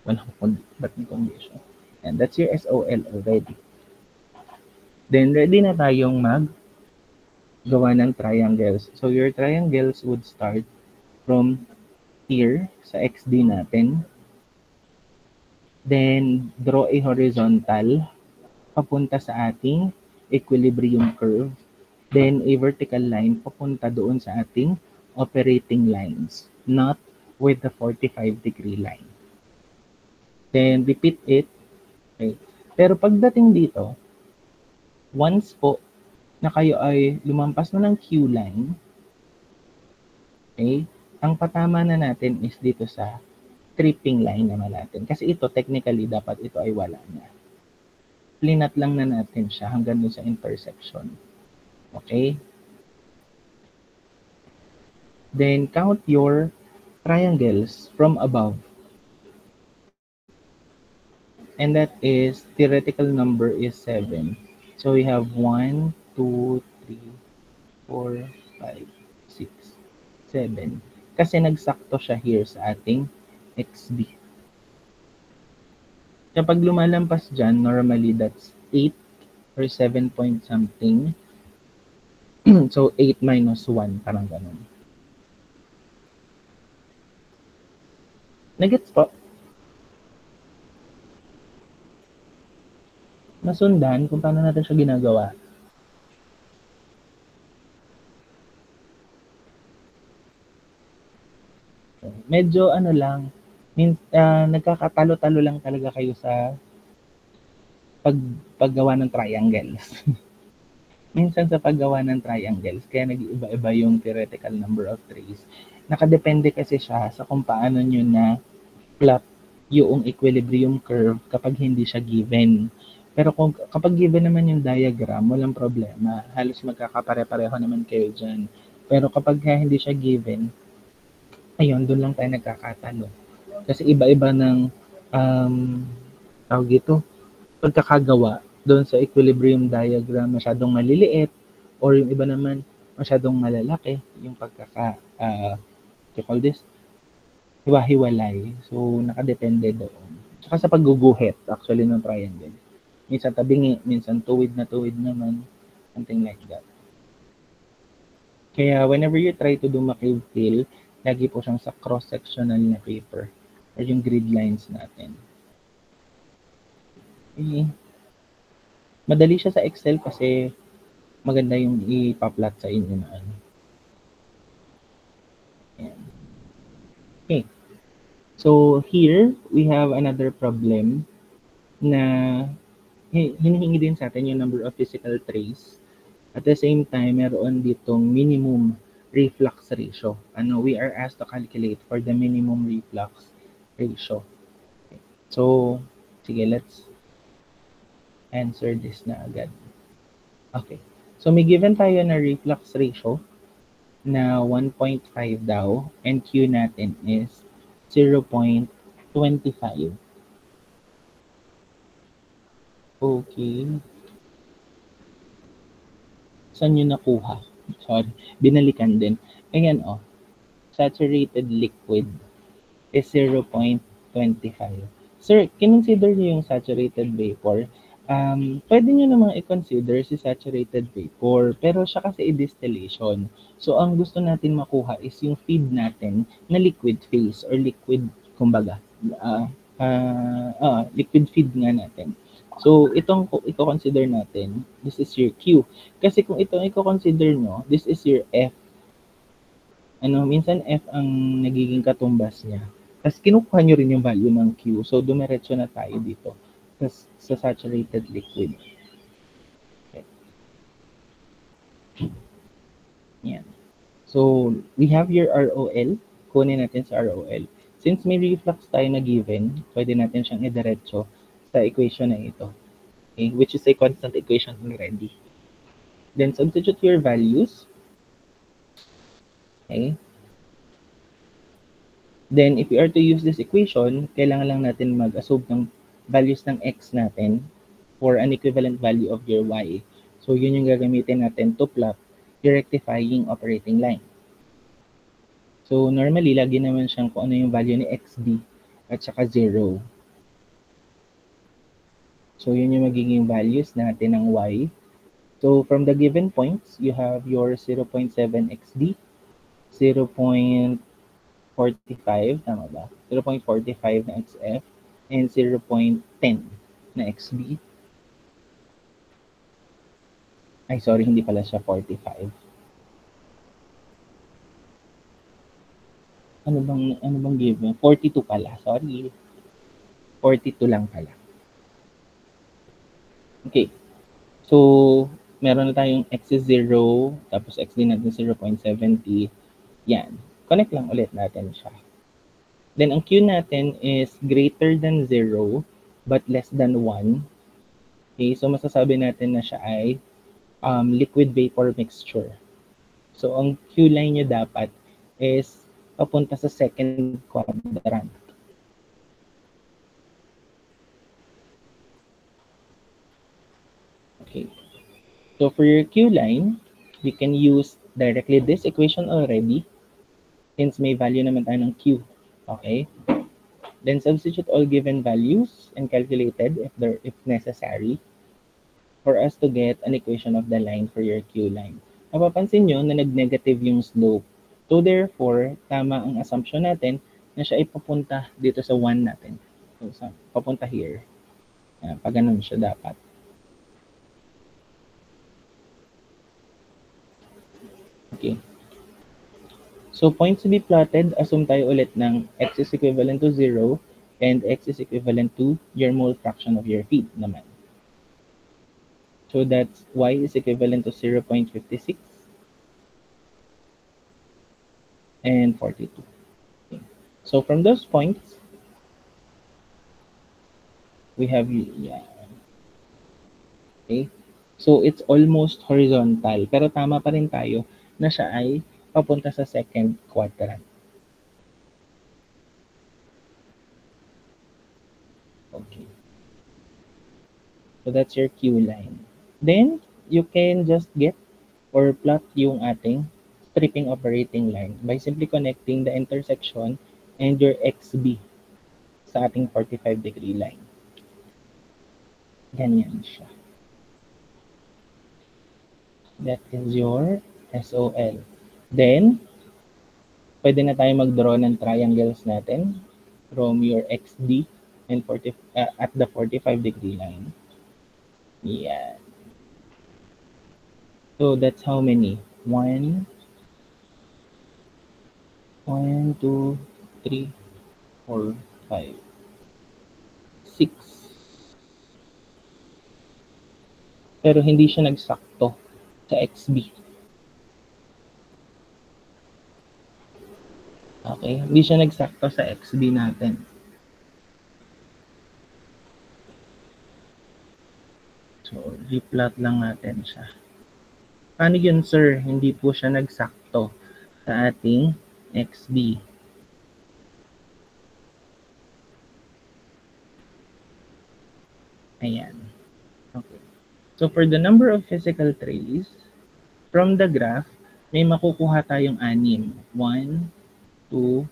But may condition. And that's your SOL already. Then, ready na tayong gawa ng triangles. So, your triangles would start from here sa XD natin. Then, draw a horizontal papunta sa ating equilibrium curve. Then, a vertical line papunta doon sa ating operating lines, not with the 45-degree line. Then, repeat it. Okay. Pero pagdating dito, once po na kayo ay lumampas na ng Q line, okay, ang patama na natin is dito sa tripping line naman natin. Kasi ito, technically, dapat ito ay wala na. Plinat lang na natin siya hanggang doon sa intersection. Okay? Then, count your triangles from above. And that is, theoretical number is 7. So, we have 1, 2, 3, 4, 5, 6, 7. Kasi nagsakto siya here sa ating XB. Kapag lumalampas dyan, normally that's 8 or 7 point something. So, 8 minus 1, parang ganun. Nagets po? Nasundan kung paano natin siya ginagawa. Medyo ano lang, nagkakatalo-talo lang talaga kayo sa paggawa ng triangles. Minsan sa paggawa ng triangles, kaya nag-iiba-iba yung theoretical number of trays. Nakadepende kasi siya sa kung paano nyo na plot yung equilibrium curve kapag hindi siya given. Pero kapag given naman yung diagram, walang problema. Halos magkakapare-pareho naman kayo dyan. Pero kapag hindi siya given, ayun, doon lang tayo nagkakatalo. Kasi iba-iba ng tawag ito, pagkakagawa doon sa equilibrium diagram, masyadong maliliit, or yung iba naman, masyadong malalaki, yung you call this, hiwa-hiwalay. So, nakadepende doon. Tsaka sa pagguguhit, actually, ng triangle. Minsan tabingi, minsan tuwid na tuwid naman, something like that. Kaya, whenever you try to do McCabe fill, lagi po siyang sa cross-sectional na paper or yung grid lines natin. Okay. Madali siya sa Excel kasi maganda yung ipa-plot sa inyo na ano. Ayan. Okay. So, here, we have another problem na hinihingi din sa atin yung number of physical trays. At the same time, meron ditong minimum reflux ratio. We are asked to calculate for the minimum reflux ratio. Okay. So, sige, let's answer this na agad. Okay. So, may given tayo na reflux ratio na 1.5 daw and Q natin is 0.25. Okay. Saan nyo nakuha? Sorry. Binalikan din. Ayan, saturated liquid is 0.25. Sir, kinonsider nyo yung saturated vapor. Pwede nyo namang i-consider si saturated vapor, pero siya kasi i-distillation. So, ang gusto natin makuha is yung feed natin na liquid phase or liquid, kumbaga, liquid feed nga natin. So, itong i-consider natin, this is your Q. Kasi kung itong i-consider nyo, this is your F. Minsan F ang nagiging katumbas niya. Tapos kinukuha nyo rin yung value ng Q. So, dumiretso na tayo dito sa saturated liquid. Okay. Yan. So, we have your ROL. Kunin natin sa ROL. Since may reflux tayo na given, pwede natin siyang idiretso sa equation na ito. okay, which is a constant equation already. Then substitute your values. Okay. Then if we are to use this equation, kailangan lang natin mag-assume ng values ng x natin for an equivalent value of your y. So yun yung gagamitin natin to plot your rectifying operating line. So normally, lagi naman siyang kung ano yung value ni xd at saka 0. So yun yung magiging values natin ng y. So from the given points, you have your 0.7 xd, 0.45, tama ba? 0.45 na xf, and 0.10 na xb. Ay, sorry, hindi pala siya 45. Ano bang given? 42 pala, sorry. 42 lang pala. Okay. So, meron na tayong x is 0, tapos x din natin 0.70. Yan. Connect lang ulit natin siya. Then, ang Q natin is greater than 0, but less than 1. Okay, so masasabi natin na siya ay liquid vapor mixture. So, ang Q line niya dapat is papunta sa second quadrant. Okay. So, for your Q line, we can use directly this equation already since may value naman tayo ng Q. Okay? Then, substitute all given values and calculated if necessary for us to get an equation of the line for your Q line. Napapansin nyo na nag-negative yung slope. So therefore, tama ang assumption natin na siya ay papunta dito sa 1 natin. So, papunta here. Pag ganun siya dapat. Okay. So points to be plotted, assume tayo ulit ng x is equivalent to 0 and x is equivalent to your mole fraction of your feed naman. So that's y is equivalent to 0.56 and 42. Okay. So from those points, we have, yeah. Okay. So it's almost horizontal, pero tama pa rin tayo na siya ay papunta sa second quadrant. Okay. So that's your Q line. Then, you can just get or plot yung ating stripping operating line by simply connecting the intersection and your XB sa ating 45-degree line. Ganyan siya. That is your SOL. Then, pwede na tayo mag-draw ng triangles natin from your XD and at the 45-degree line. Yeah. So that's how many? 1, 2, 3, 4, 5, 6. Pero hindi siya nagsakto sa XB. Okay? Hindi siya nagsakto sa XB natin. So, replot lang natin siya. Paano yun, sir? Hindi po siya nagsakto sa ating XB. Ayan. Okay. So, for the number of physical trays, from the graph, may makukuha tayong 6. 1, 2,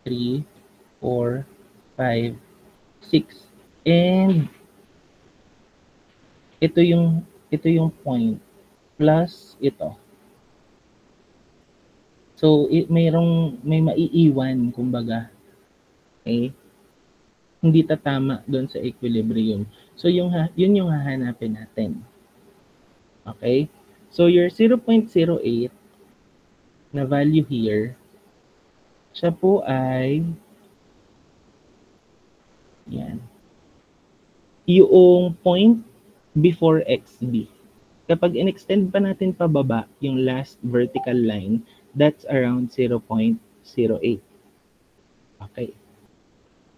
3, 4, 5, 6. And ito yung point plus ito. So, may maiiwan, kumbaga. Okay? Hindi tatama doon sa equilibrium. So, yun yung hahanapin natin. Okay? So, your 0.08 na value here, siya po ay yan. Yung point before XB. Kapag in-extend pa natin pababa yung last vertical line, that's around 0.08. Okay.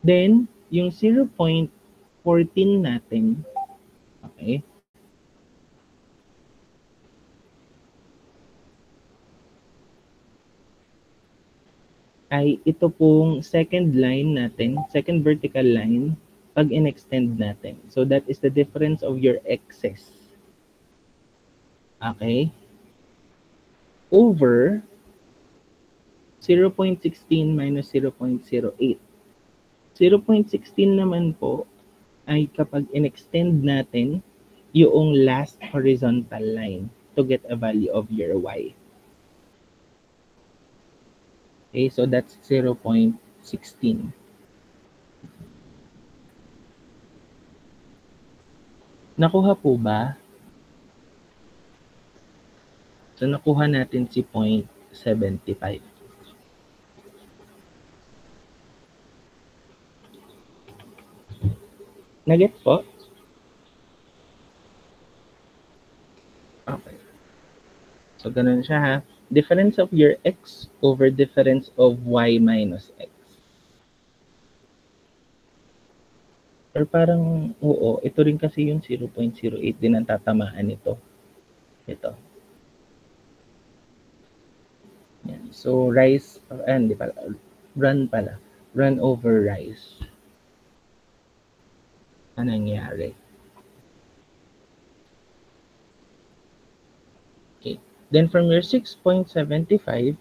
Then, yung 0.14 natin, okay, Okay? Ay ito pong second line natin, second vertical line, pag in-extend natin. So that is the difference of your x's. Okay? Over 0.16 minus 0.08. 0.16 naman po ay kapag in-extend natin yung last horizontal line to get a value of your y. Okay, so that's 0.16. Nakuha po ba? So, nakuha natin si 0.75. Naget po? Okay. So, ganun siya ha. Difference of your x over difference of y minus x. Or parang, oo, ito rin kasi yung 0.08 din ang tatamaan nito. Ito. Yan. So, rise, di pala, run pala. Run over rise. Ano nangyari? Okay. Then, from your 6.75,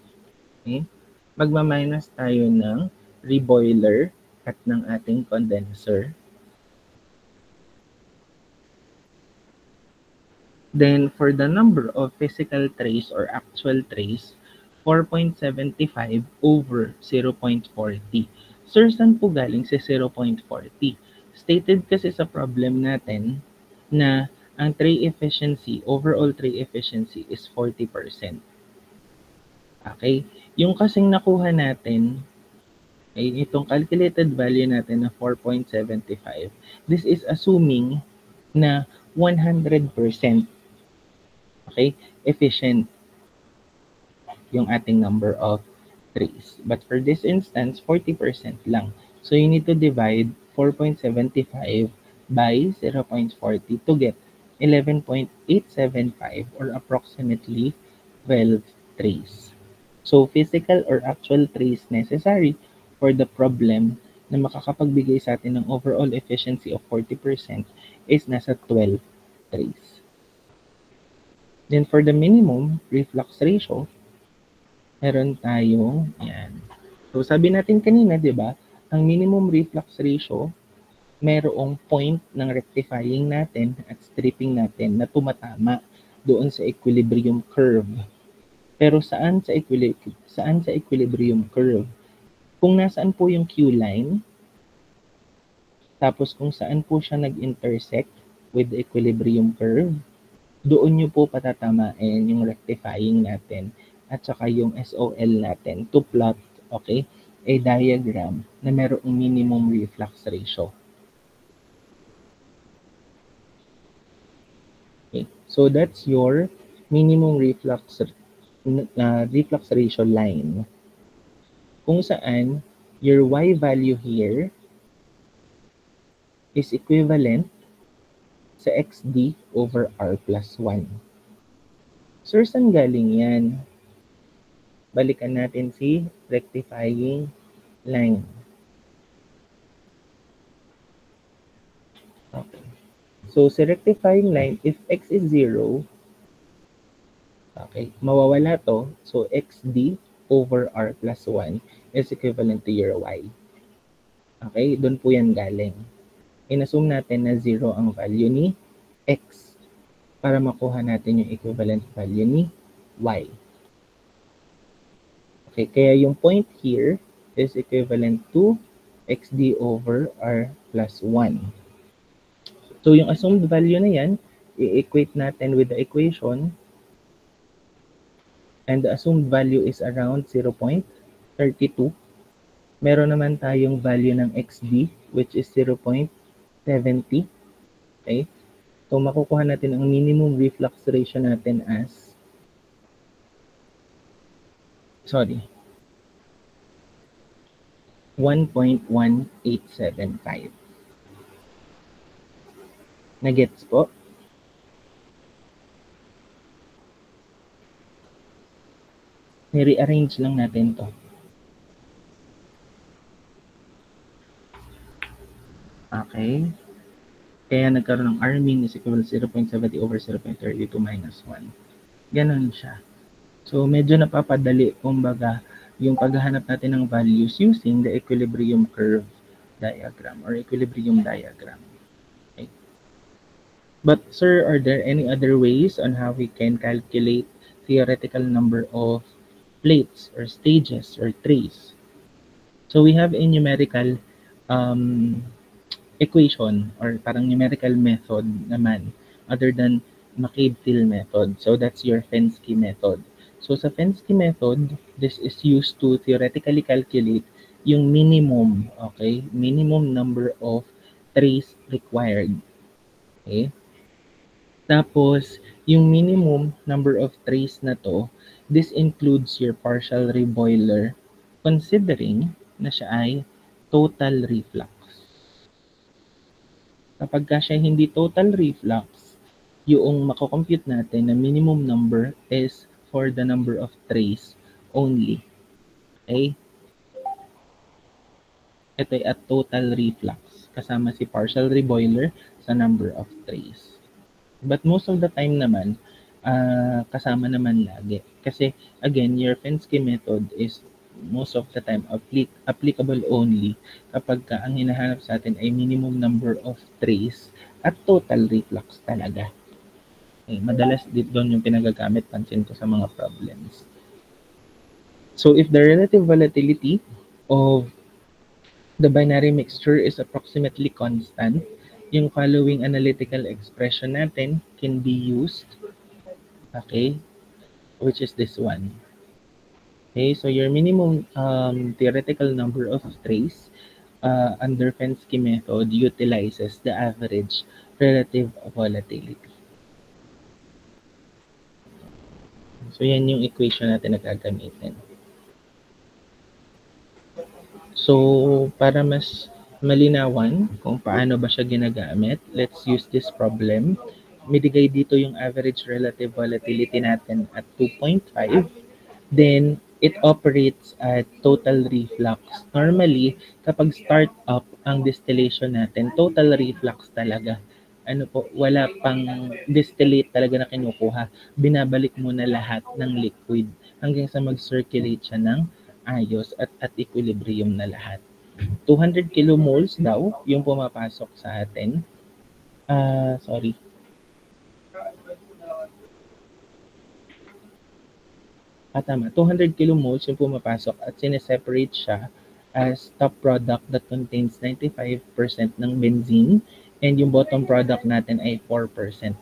okay, magma-minus tayo ng reboiler at ng ating condenser. Then, for the number of physical trays or actual trays, 4.75 over 0.40. Sir, saan po galing si 0.40? Stated kasi sa problem natin na ang tray efficiency, overall tray efficiency is 40%. Okay? Yung kasing nakuha natin ay itong calculated value natin na 4.75. This is assuming na 100% okay, efficient yung ating number of trays. But for this instance, 40% lang. So you need to divide 4.75 by 0.40 to get 11.875 or approximately 12 trays. So physical or actual trays necessary for the problem na makakapagbigay sa atin ng overall efficiency of 40% is nasa 12 trays. Then for the minimum reflux ratio, meron tayong, yan. So sabi natin kanina, di ba, ang minimum reflux ratio, merong point ng rectifying natin at stripping natin na tumatama doon sa equilibrium curve. Pero saan sa equilibrium curve? Kung nasaan po yung Q line, tapos kung saan po siya nag-intersect with the equilibrium curve, doon nyo po patatamain yung rectifying natin at saka yung SOL natin to plot, okay, a diagram na merong minimum reflux ratio. Okay, so that's your minimum reflux ratio line. Kung saan your Y value here is equivalent sa XD over R plus 1. Sir, saan galing yan? Balikan natin si rectifying line. Okay. So, sa rectifying line, if x is 0, okay, mawawala to. So, xd over r plus 1 is equivalent to your y. Okay, doon po yan galing. Inassume natin na 0 ang value ni x para makuha natin yung equivalent value ni y. Okay, kaya yung point here is equivalent to xd over r plus 1. So, yung assumed value na yan, i-equate natin with the equation and the assumed value is around 0.32. Meron naman tayong value ng xd which is 0.70. Okay? So, makukuha natin ang minimum reflux ratio natin as 1.1875. Na-gets po? Ni-rearrange lang natin to. Okay? Kaya nagkaroon ng R min is equal to 0.70 over 0.32 minus 1. Ganon siya. So, medyo napapadali, kumbaga, yung paghahanap natin ng values using the equilibrium curve diagram or equilibrium diagram. Okay. But, sir, are there any other ways on how we can calculate theoretical number of plates or stages or trays? So, we have a numerical equation or parang numerical method naman other than McCabe-Thiel method. So that's your Fensky method. So sa Fensky method, this is used to theoretically calculate yung minimum, okay? Minimum number of trays required. Okay? Tapos, yung minimum number of trays na to, this includes your partial reboiler considering na siya ay total reflux. Kapag siya hindi total reflux, yung mako-compute natin na minimum number is for the number of trays only. Okay? Ito ay at total reflux, kasama si partial reboiler sa number of trays. But most of the time naman, kasama naman lagi. Kasi again, your Fensky method is most of the time applicable only kapag ang hinahanap sa atin ay minimum number of trays at total reflux talaga. Okay, madalas dito doon yung pinagagamit, pansin ko sa mga problems. So if the relative volatility of the binary mixture is approximately constant, yung following analytical expression natin can be used, okay, which is this one. Okay, so your minimum theoretical number of trays under Fensky method utilizes the average relative volatility. So yan yung equation natin na gagamitin. So para mas malinawan kung paano ba siya ginagamit, let's use this problem. Midigay dito yung average relative volatility natin at 2.5. Then, it operates at total reflux. Normally, kapag start up ang distillation natin, total reflux talaga. Ano po, wala pang distillate talaga na kinukuha. Binabalik mo na lahat ng liquid hanggang sa mag-circulate siya ng ayos at equilibrium na lahat. 200 kilomoles daw yung pumapasok sa atin. Sorry. Tama. 200 kilomoles yung pumapasok at sineseparate siya as top product that contains 95% ng benzene and yung bottom product natin ay 4%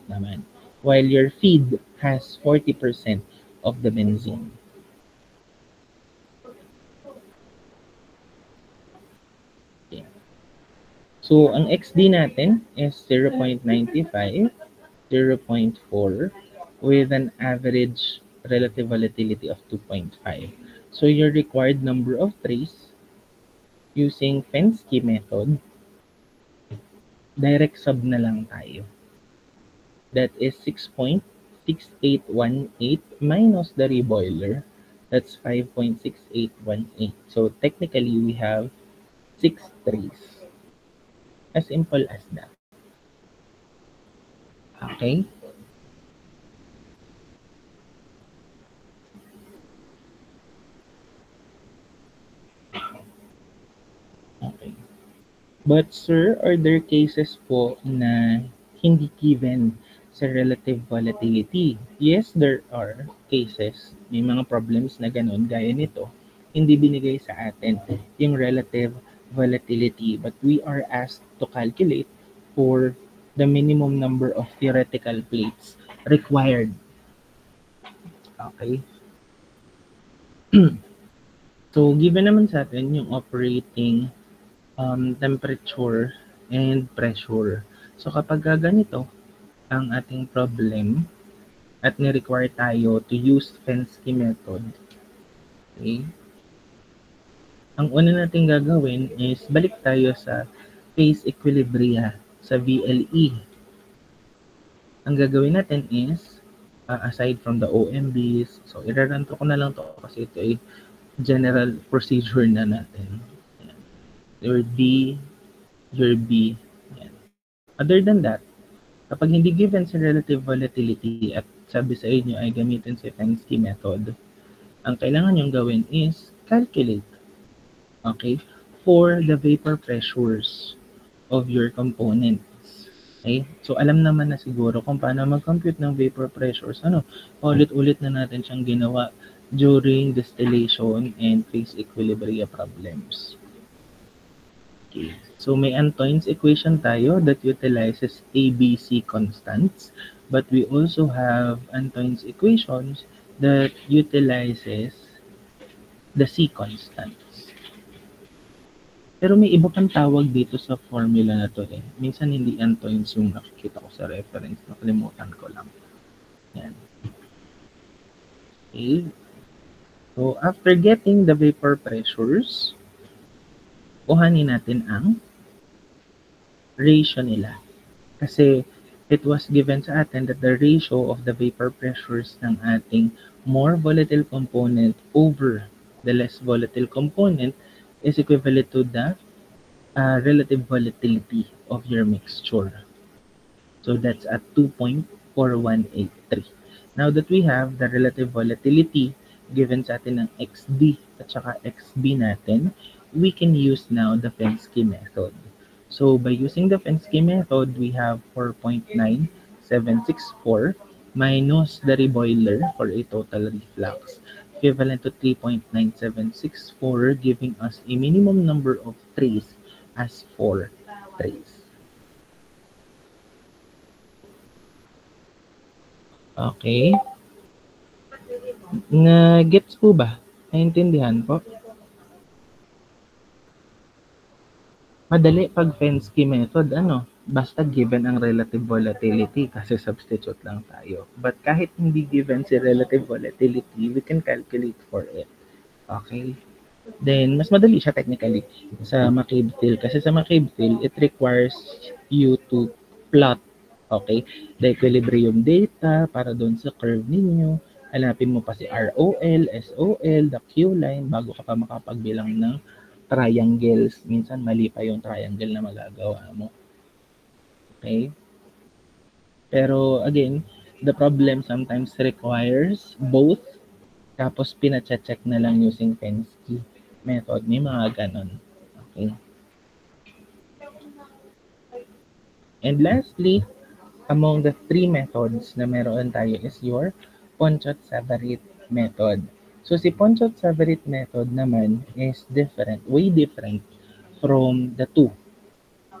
naman. While your feed has 40% of the benzene. Okay. So, ang XD natin is 0.95, 0.4 with an average relative volatility of 2.5. So your required number of trays using Fensky method, direct sub na lang tayo. That is 6.6818 minus the reboiler. That's 5.6818. So technically we have 6 trays. As simple as that. Okay? Okay. But sir, are there cases po na hindi given sa relative volatility? Yes, there are cases. May mga problems na ganun, gaya nito. Hindi binigay sa atin yung relative volatility, but we are asked to calculate for the minimum number of theoretical plates required. Okay. So, given naman sa atin yung operating temperature and pressure. So kapag ganito ang ating problem at ni-require tayo to use Fensky method, okay, ang una natin gagawin is balik tayo sa phase equilibria sa VLE. Ang gagawin natin is aside from the OMBs. So, iraranto ko na lang to kasi ito ay general procedure na natin. Ayan. Your D, your B. Ayan. Other than that, kapag hindi given si relative volatility at sabi sa inyo ay gamitin si Fensky method, ang kailangan nyong gawin is calculate, okay, for the vapor pressures of your components. Okay? So, alam naman na siguro kung paano mag-compute ng vapor pressures. Ulit-ulit na natin siyang ginawa during distillation and phase equilibria problems. Okay. So, may Antoine's equation tayo that utilizes ABC constants, but we also have Antoine's equations that utilizes the C constants. Pero may iba pang tawag dito sa formula na to eh. Minsan hindi Antoine's yung nakikita ko sa reference. Nakalimutan ko lang. Yan. Okay. So, after getting the vapor pressures, kuhanin natin ang ratio nila. Kasi it was given sa atin that the ratio of the vapor pressures ng ating more volatile component over the less volatile component is equivalent to the relative volatility of your mixture. So that's at 2.4183. Now that we have the relative volatility given sa atin ng XD at saka XB natin, we can use now the Fensky method. So by using the Fensky method, we have 4.9764 minus the reboiler for a total reflux equivalent to 3.9764, giving us a minimum number of trays as 4 trays. Okay. Na-gets po ba? Naintindihan po? Madali pag Fensky method, basta given ang relative volatility kasi substitute lang tayo. But kahit hindi given si relative volatility, we can calculate for it. Okay? Then, mas madali siya technically sa McCabe-Thiel. Kasi sa McCabe-Thiel, it requires you to plot, okay, the equilibrium data para doon sa curve ninyo. Hanapin mo pa si ROL, SOL, the Q line, bago ka pa makapagbilang ng triangles. Minsan mali pa yung triangle na magagawa mo. Okay? Pero again, the problem sometimes requires both. Tapos pina-check na lang using Fensky method. May mga ganon. Okay? And lastly, among the three methods na meron tayo is your Ponchot-Savarit method. So si Ponchot-Savarit method naman is different, way different from the two.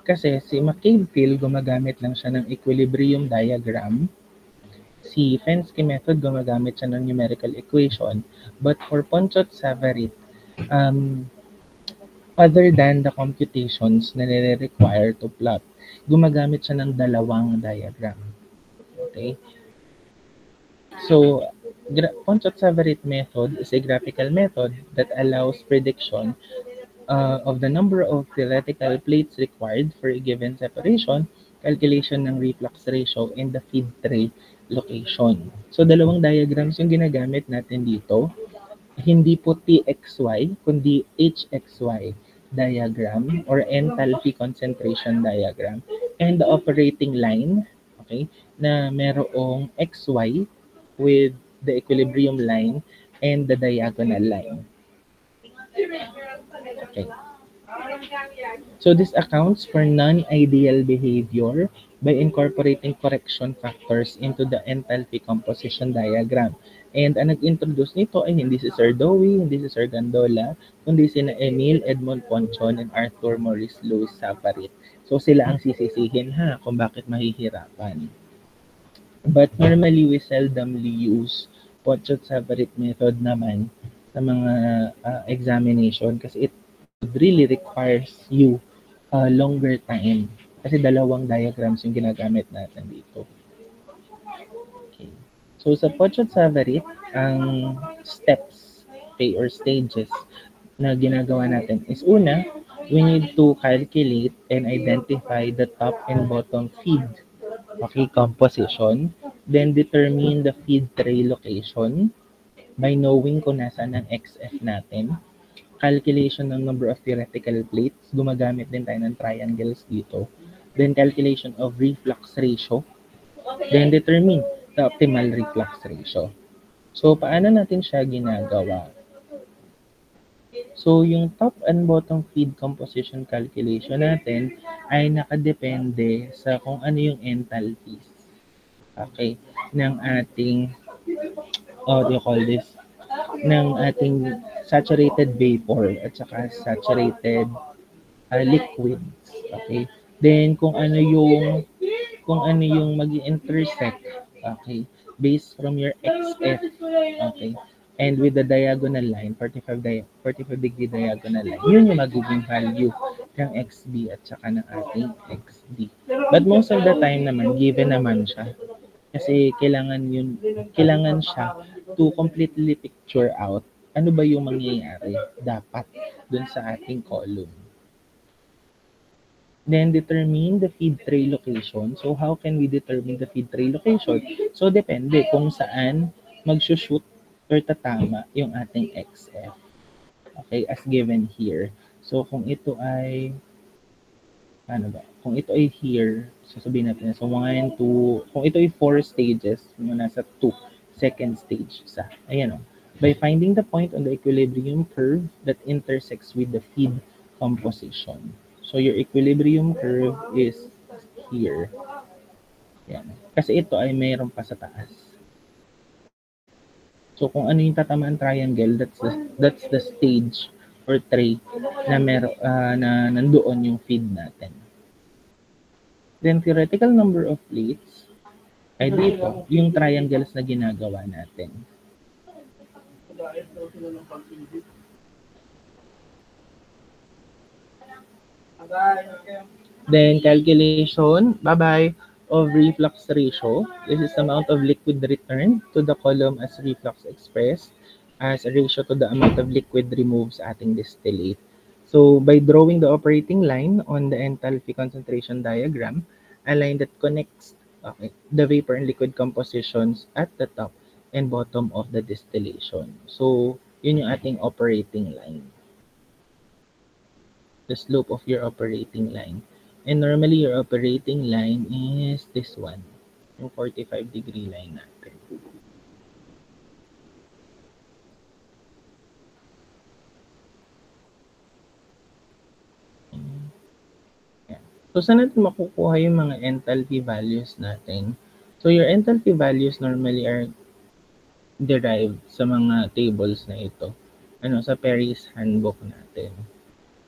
Kasi si McCabe-Thiel gumagamit lang siya ng equilibrium diagram. Si Fensky method gumagamit siya ng numerical equation. But for Ponchot-Savarit, other than the computations na nire-require to plot, gumagamit siya ng dalawang diagram. Okay? So, Ponchot-Savarit method is a graphical method that allows prediction of the number of theoretical plates required for a given separation, calculation ng reflux ratio, and the feed tray location. So, dalawang diagrams yung ginagamit natin dito. Hindi po TXY, kundi HXY diagram or enthalpy concentration diagram. And the operating line, okay, na merong XY with the equilibrium line and the diagonal line. Okay. So this accounts for non-ideal behavior by incorporating correction factors into the enthalpy composition diagram. And ang nag-introduce nito ay hindi si Sir Dewey, hindi si Sir Gandola, kundi sina Emil Edmond Ponchon and Arthur Maurice Louis Savarit. So sila ang sisisihin kung bakit mahihirapan. But normally we seldomly use Ponchot-Savarit method naman sa mga examination kasi it really requires you longer time kasi dalawang diagrams yung ginagamit natin dito. Okay. So sa Ponchot-Savarit, ang steps, okay, or stages na ginagawa natin is una, we need to calculate and identify the top and bottom feed, okay, composition. Then determine the feed tray location by knowing kung nasaan ang XF natin. Calculation ng number of theoretical plates. Gumagamit din tayo ng triangles dito. Then calculation of reflux ratio. Then determine the optimal reflux ratio. So, paano natin siya ginagawa? So, yung top and bottom feed composition calculation natin ay nakadepende sa kung ano yung enthalpies. Okay, ng ating, what do you call this? Ng ating saturated vapor at saka saturated liquids. Okay? Then, kung ano yung mag-intersect, okay, based from your XF, okay, and with the diagonal line, 45 degree diagonal line, yun yung magiging value ng XB at saka ng ating XD. But most of the time naman, given naman siya. Kasi kailangan siya to completely picture out ano ba yung mangyayari dapat dun sa ating column. Then determine the feed tray location. So how can we determine the feed tray location? So depende kung saan magsushoot or tatama yung ating XF. Okay, as given here. So kung ito ay Kung ito ay here, sasabihin natin so 1, 2, kung ito ay 4 stages, nasa 2, second stage isa. Ayan o. By finding the point on the equilibrium curve that intersects with the feed composition. So your equilibrium curve is here. Yan. Kasi ito ay mayroon pa sa taas. So kung ano yung tatamaan triangle, that's the stage or tray na na nandoon yung feed natin. Then theoretical number of plates ay dito, yung triangles na ginagawa natin. Then calculation, of reflux ratio. This is the amount of liquid returned to the column as reflux expressed as a ratio to the amount of liquid removed sa ating distillate. So by drawing the operating line on the enthalpy concentration diagram, a line that connects the vapor and liquid compositions at the top and bottom of the distillation. So yun yung ating operating line. The slope of your operating line. And normally, your operating line is this one, yung 45 degree line natin. Yeah. So, saan natin makukuha yung mga enthalpy values natin? So, your enthalpy values normally are derived sa mga tables na ito. Sa Perry's handbook natin.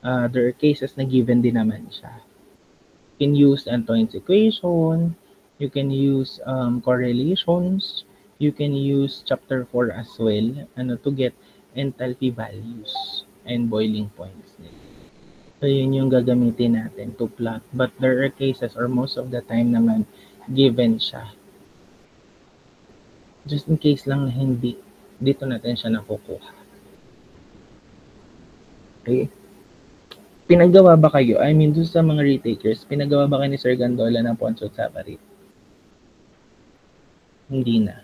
There are cases na given din naman siya. You can use Antoine's equation, you can use correlations, you can use chapter 4 as well, to get enthalpy values and boiling points. So, yun yung gagamitin natin to plot. But there are cases or most of the time naman, given siya. Just in case lang na hindi, dito natin siya nakukuha. Okay? Pinagawa ba kayo? I mean, doon sa mga retakers, pinagawa ba kayo ni Sir Gandola ng Poncho Savarit? Hindi na.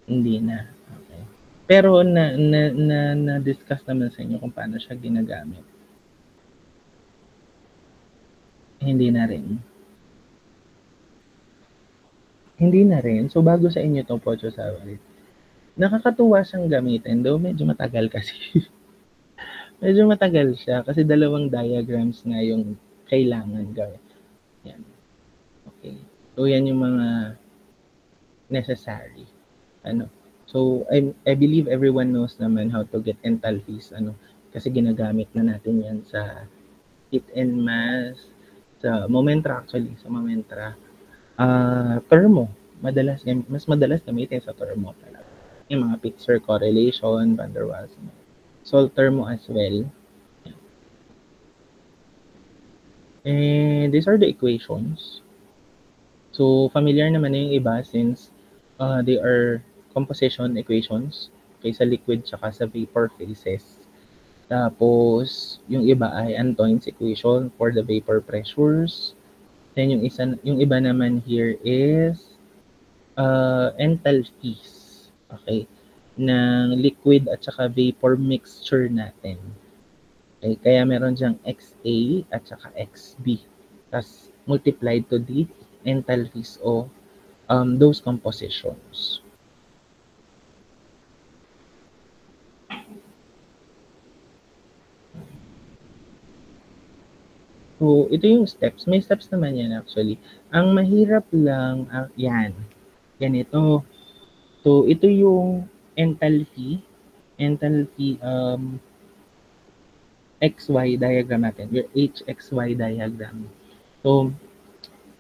Hindi na. Okay. Pero na-discuss naman sa inyo kung paano siya ginagamit. Hindi na rin. Hindi na rin. So, bago sa inyo itong Poncho Savarit. Nakakatuwa siyang gamitin, though medyo matagal kasi. Medyo matagal siya kasi dalawang diagrams nga yung kailangan gawin. Yan. Okay. So, yan yung mga necessary. So, I believe everyone knows naman how to get enthalpies. Kasi ginagamit na natin yan sa heat and mass, sa Momentra actually, sa Momentra. Thermo. Mas madalas gamitin sa thermo talaga. Yung mga Pitzer correlation, van der Waals. Salt thermo as well. And these are the equations. So, familiar naman na yung iba since they are composition equations. Okay, sa liquid tsaka sa vapor phases. Tapos, yung iba ay Antoine's equation for the vapor pressures. Then yung iba naman here is enthalpies. Okay? Ng liquid at saka vapor mixture natin. Okay? Kaya meron diyang XA at saka XB. Tas multiplied to the enthalpies o those compositions. So, ito yung steps. May steps naman yan actually. Ang mahirap lang, yan. Ganito. So, ito yung enthalpy. Enthalpy XY diagram natin. Your HXY diagram. So,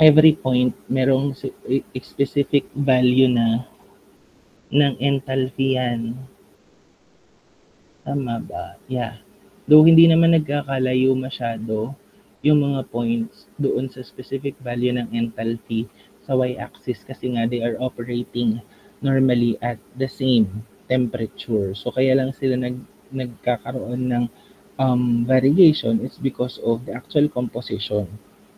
every point, merong specific value na ng enthalpy yan. Tama ba? Yeah. Though hindi naman nagkakalayo masyado yung mga points doon sa specific value ng enthalpy sa y-axis kasi nga they are operating normally at the same temperature. So kaya lang sila nagkakaroon ng variation is because of the actual composition,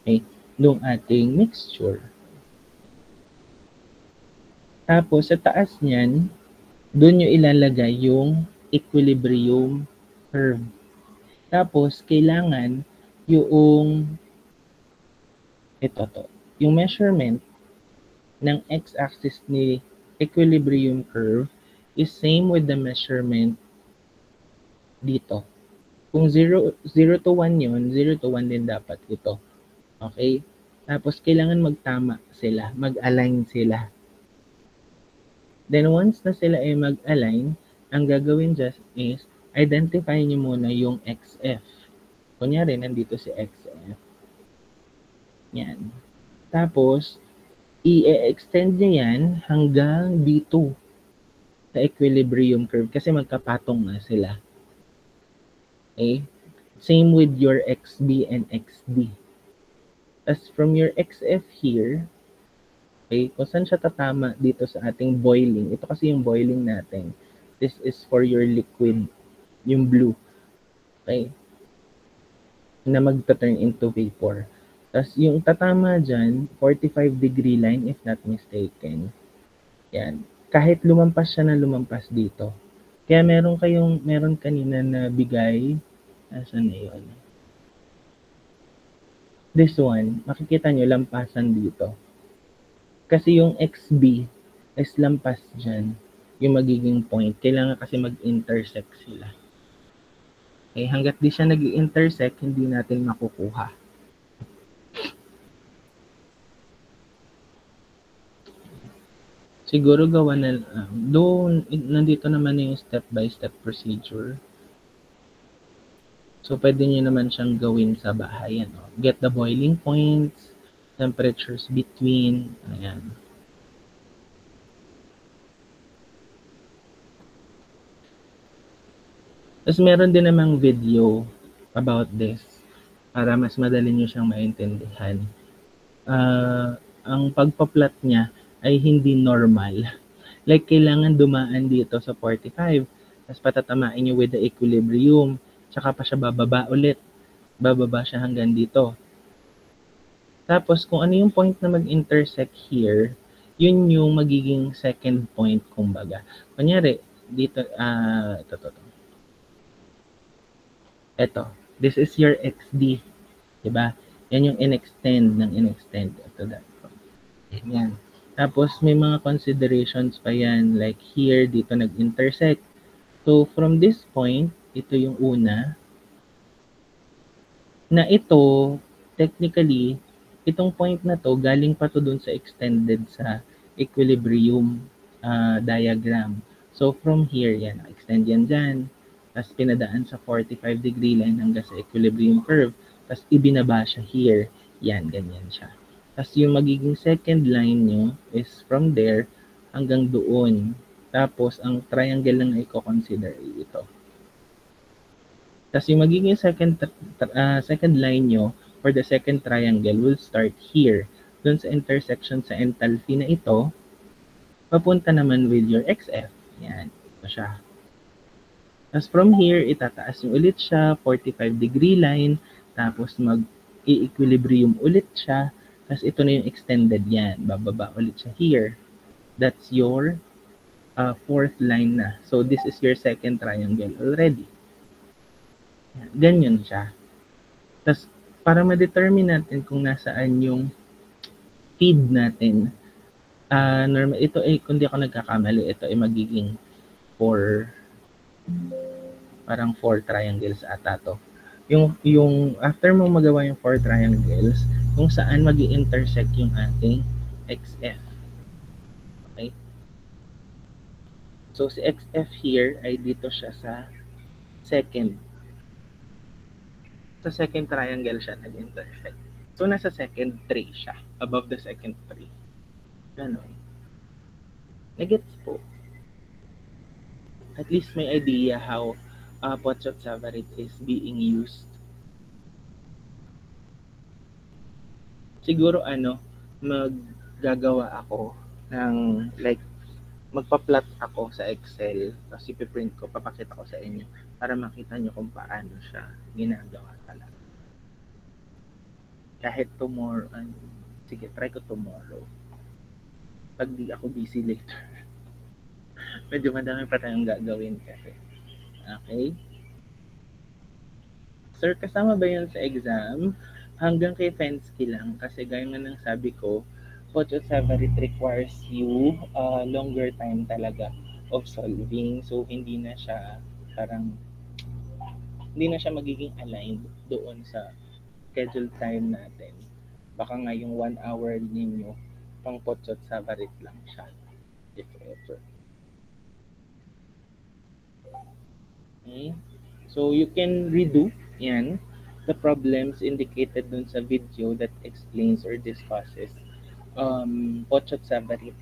okay, ng ating mixture. Tapos sa taas niyan, doon nyo ilalagay yung equilibrium curve. Tapos, kailangan yung yung measurement ng x-axis ni equilibrium curve is same with the measurement dito. Kung 0 to 1 yun, 0 to 1 din dapat ito. Okay? Tapos, kailangan magtama sila, mag-align sila. Then, once na sila ay mag-align, ang gagawin just is, identify nyo muna yung XF. Kunyari, nandito si XF. Yan. Tapos, i-extend nyo yan hanggang dito sa equilibrium curve kasi magkapatong na sila. Okay? Same with your XB and XD. As from your XF here, okay, kung saan siya tatama dito sa ating boiling, ito kasi yung boiling natin. This is for your liquid, yung blue. Okay? Na magta-turn into vapor. Tapos yung tatama dyan, 45-degree line if not mistaken. Yan. Kahit lumampas siya na lumampas dito. Kaya meron kanina na bigay, asan na yun? This one, makikita nyo lampasan dito. Kasi yung XB is lampas dyan, yung magiging point. Kailangan kasi mag-intersect sila. Okay, hanggat di siya nag-intersect, hindi natin makukuha. Siguro gawa na, doon, nandito naman yung step-by-step procedure. So, pwede nyo naman siyang gawin sa bahay. Ano? Get the boiling points, temperatures between, ayan. Tapos meron din namang video about this para mas madali nyo siyang maintindihan. Ang pagpa-plot niya ay hindi normal. Like, kailangan dumaan dito sa 45, tapos patatamain nyo with the equilibrium, tsaka pa siya bababa ulit. Bababa siya hanggang dito. Tapos, kung ano yung point na mag-intersect here, yun yung magiging second point, kumbaga. Kunyari, dito, ito, this is your XD. Diba? Yan yung in-extend ng in-extend. Ito that. Yan. Tapos, may mga considerations pa yan. Like here, dito nag-intersect. So, from this point, ito yung una. Na ito, technically, itong point na to, galing pa to dun sa extended sa equilibrium diagram. So, from here, yan. Extend yan dyan. Tapos, pinadaan sa 45-degree line hanggang sa equilibrium curve. Tapos, ibinaba siya here. Yan, ganyan siya. Tapos yung magiging second line nyo is from there hanggang doon. Tapos ang triangle lang na i-consider ito. Tapos yung magiging second line nyo for the second triangle will start here. Doon sa intersection sa enthalpy na ito, papunta naman with your XF. Yan, ito siya. Tapos from here, itataas nyo ulit siya, 45-degree line. Tapos mag-i-equilibrium ulit siya. Tapos ito na yung extended yan. Bababa ulit siya here. That's your fourth line na. So this is your second triangle already. Ganyan siya. Tapos para ma-determine natin kung nasaan yung feed natin, normal, ito ay, kung di ako nagkakamali, ito ay magiging 4, parang 4 triangles ata to. Yung after mo magawa yung 4 triangles, kung saan magi-intersect yung ating XF. Okay? So, si XF here ay dito siya sa second. Sa second triangle siya nag-intersect. So, nasa second tree siya. Above the second tree. Ganon. Nagets po. At least may idea how Pochot-Savarit is being used. Siguro maggagawa ako ng like magpa-plot ako sa Excel, tapos ipiprint ko, papakita ko sa inyo para makita nyo kung paano siya ginagawa talaga. Kahit tomorrow, sige, try ko tomorrow. Pag di ako busy later. Medyo madami pa tayong gagawin kasi. Okay? Sir, kasama ba yun sa exam? Hanggang kay Fensky lang kasi gaya nga ng sabi ko, Pochot-Savarit requires you longer time talaga of solving. So, hindi na siya magiging aligned doon sa scheduled time natin. Baka nga yung 1 hour ninyo, pang Pochot-Savarit lang siya. If ever. Okay? So, you can redo yan the problems indicated dun sa video that explains or discusses Pochot-Savarit,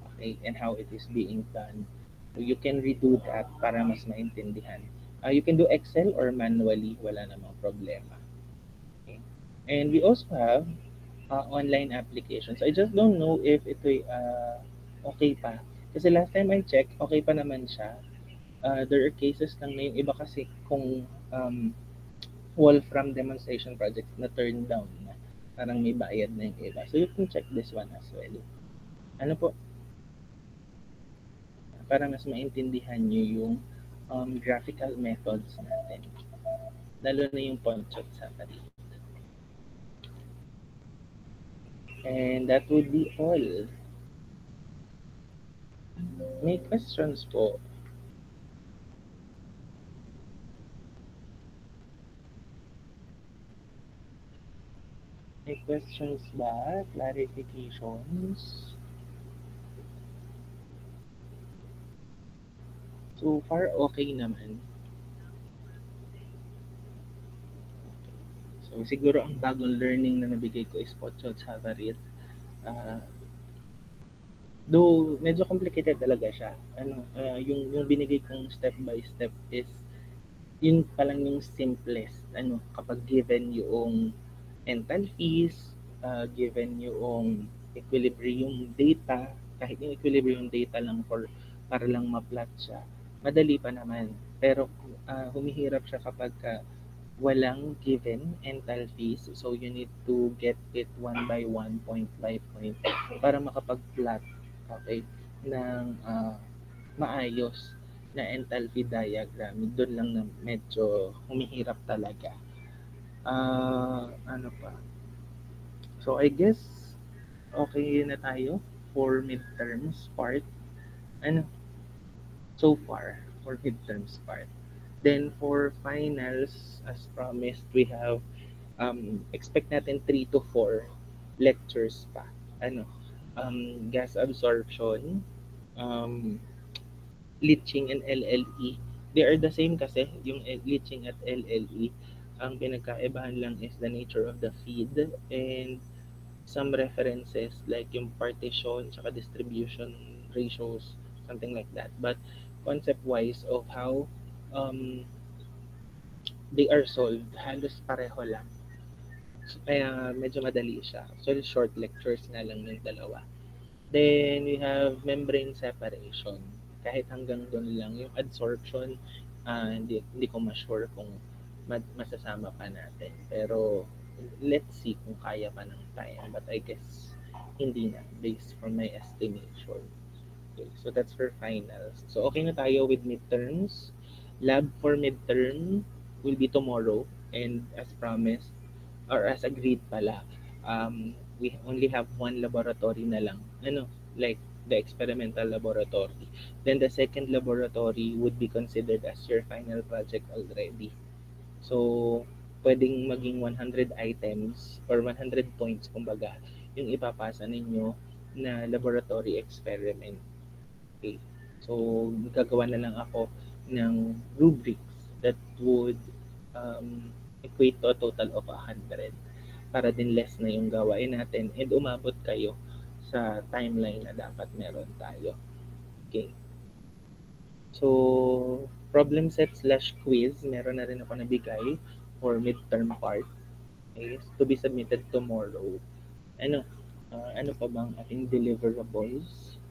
okay, and how it is being done. So, you can redo that para mas maintindihan. You can do Excel or manually, wala namang problema. Okay? And we also have online applications. I just don't know if ito okay pa. Kasi last time I checked, okay pa naman siya. There are cases lang na yung iba kasi kung Wolfram demonstration project na turned down na. Parang may bayad na yung iba. So you can check this one as well. Ano po? Para mas maintindihan nyo yung graphical methods natin. Lalo na yung Pochot-Savarit. And that would be all. May questions po? May questions ba? Clarifications? So far, okay naman. So siguro ang bagong learning na nabigay ko is Pochot-Savarit. Though medyo complicated talaga siya. Yung binigay kong step by step is yun pa lang yung simplest. Kapag given yung enthalpies, given yung equilibrium data, kahit yung equilibrium data lang para lang ma-plot siya, madali pa naman. Pero humihirap siya kapag walang given enthalpies. So you need to get it one by one, point by point, para makapag-plot, okay, ng maayos na enthalpy diagram. Doon lang na medyo humihirap talaga. Ano pa? So I guess okay na tayo for midterms part. So far for midterms part. Then for finals, as promised, we have expect natin 3 to 4 lectures pa. Gas absorption, leaching and LLE. They are the same kasi, yung leaching at LLE. Ang pinagkaibahan lang is the nature of the feed and some references like yung partition saka distribution ratios, something like that. But concept-wise of how they are solved, halos pareho lang. Kaya medyo madali siya. So, short lectures na lang ng dalawa. Then, we have membrane separation. Kahit hanggang doon lang. Yung adsorption, hindi ko ma-sure kung masasama pa natin. Pero, let's see kung kaya pa ng time. But I guess hindi na based from my estimation. Okay, so that's for finals. So okay na tayo with midterms. Lab for midterm will be tomorrow, and as promised, or as agreed pala, we only have one laboratory na lang. Like the experimental laboratory. Then the second laboratory would be considered as your final project already. So, pwedeng maging 100 items or 100 points, kumbaga, yung ipapasa ninyo na laboratory experiment. Okay. So, gagawa na lang ako ng rubrics that would equate to a total of 100 para din less na yung gawain natin and umabot kayo sa timeline na dapat meron tayo. Okay. So, problem set slash quiz, meron na rin ako nabigay for midterm part. Okay, to be submitted tomorrow. Ano pa bang ating deliverables?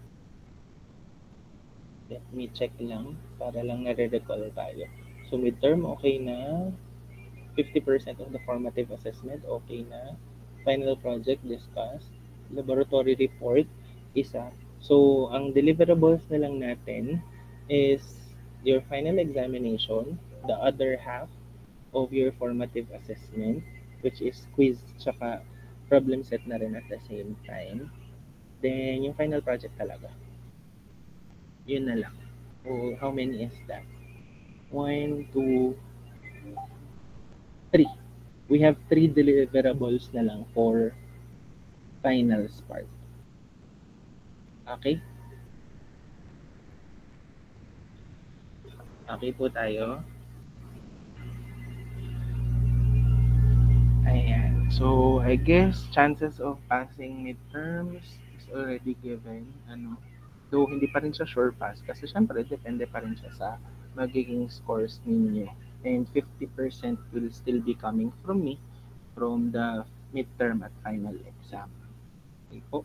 Let me check lang para lang nare-recall tayo. So, midterm, okay na. 50% of the formative assessment, okay na. Final project, discussed. Laboratory report, isa. So, ang deliverables na lang natin is your final examination, the other half of your formative assessment, which is quiz tsaka problem set na rin at the same time. Then, yung final project talaga. Yun na lang. So, how many is that? 1, 2, 3. We have 3 deliverables na lang for finals part. Okay? Okay po tayo. Ayan. So, I guess chances of passing midterms is already given. Though hindi pa rin siya sure pass kasi syempre depende pa rin siya sa magiging scores ninyo. And 50% will still be coming from me from the midterm at final exam. Okay po.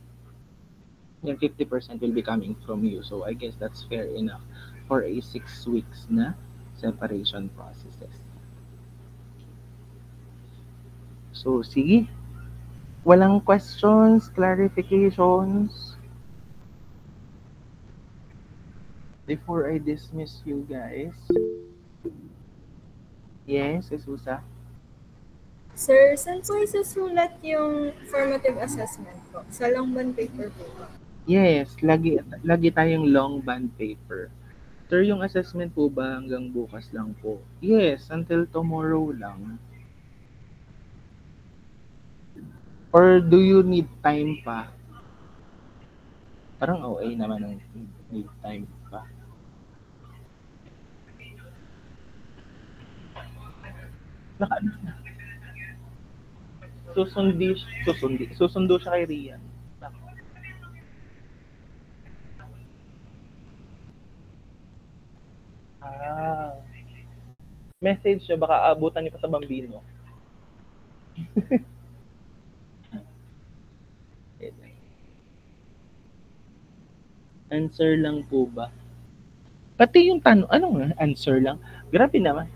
Yung 50% will be coming from you. So, I guess that's fair enough for a 6 weeks na separation processes. So, sige. Walang questions, clarifications before I dismiss you guys. Yes, Susa? Sir, saan po isusulat yung formative assessment po? Sa long bond paper po ba? Yes, lagi tayong long bond paper. Sir, yung assessment po ba hanggang bukas lang po? Yes, until tomorrow lang. Or do you need time pa? Parang OA naman ang need time pa. Susundo siya kay Rian. Message siya, baka abutan niyo pa sa Bambino. Answer lang po ba? Pati yung tanong, ano nga, answer lang? Grabe naman.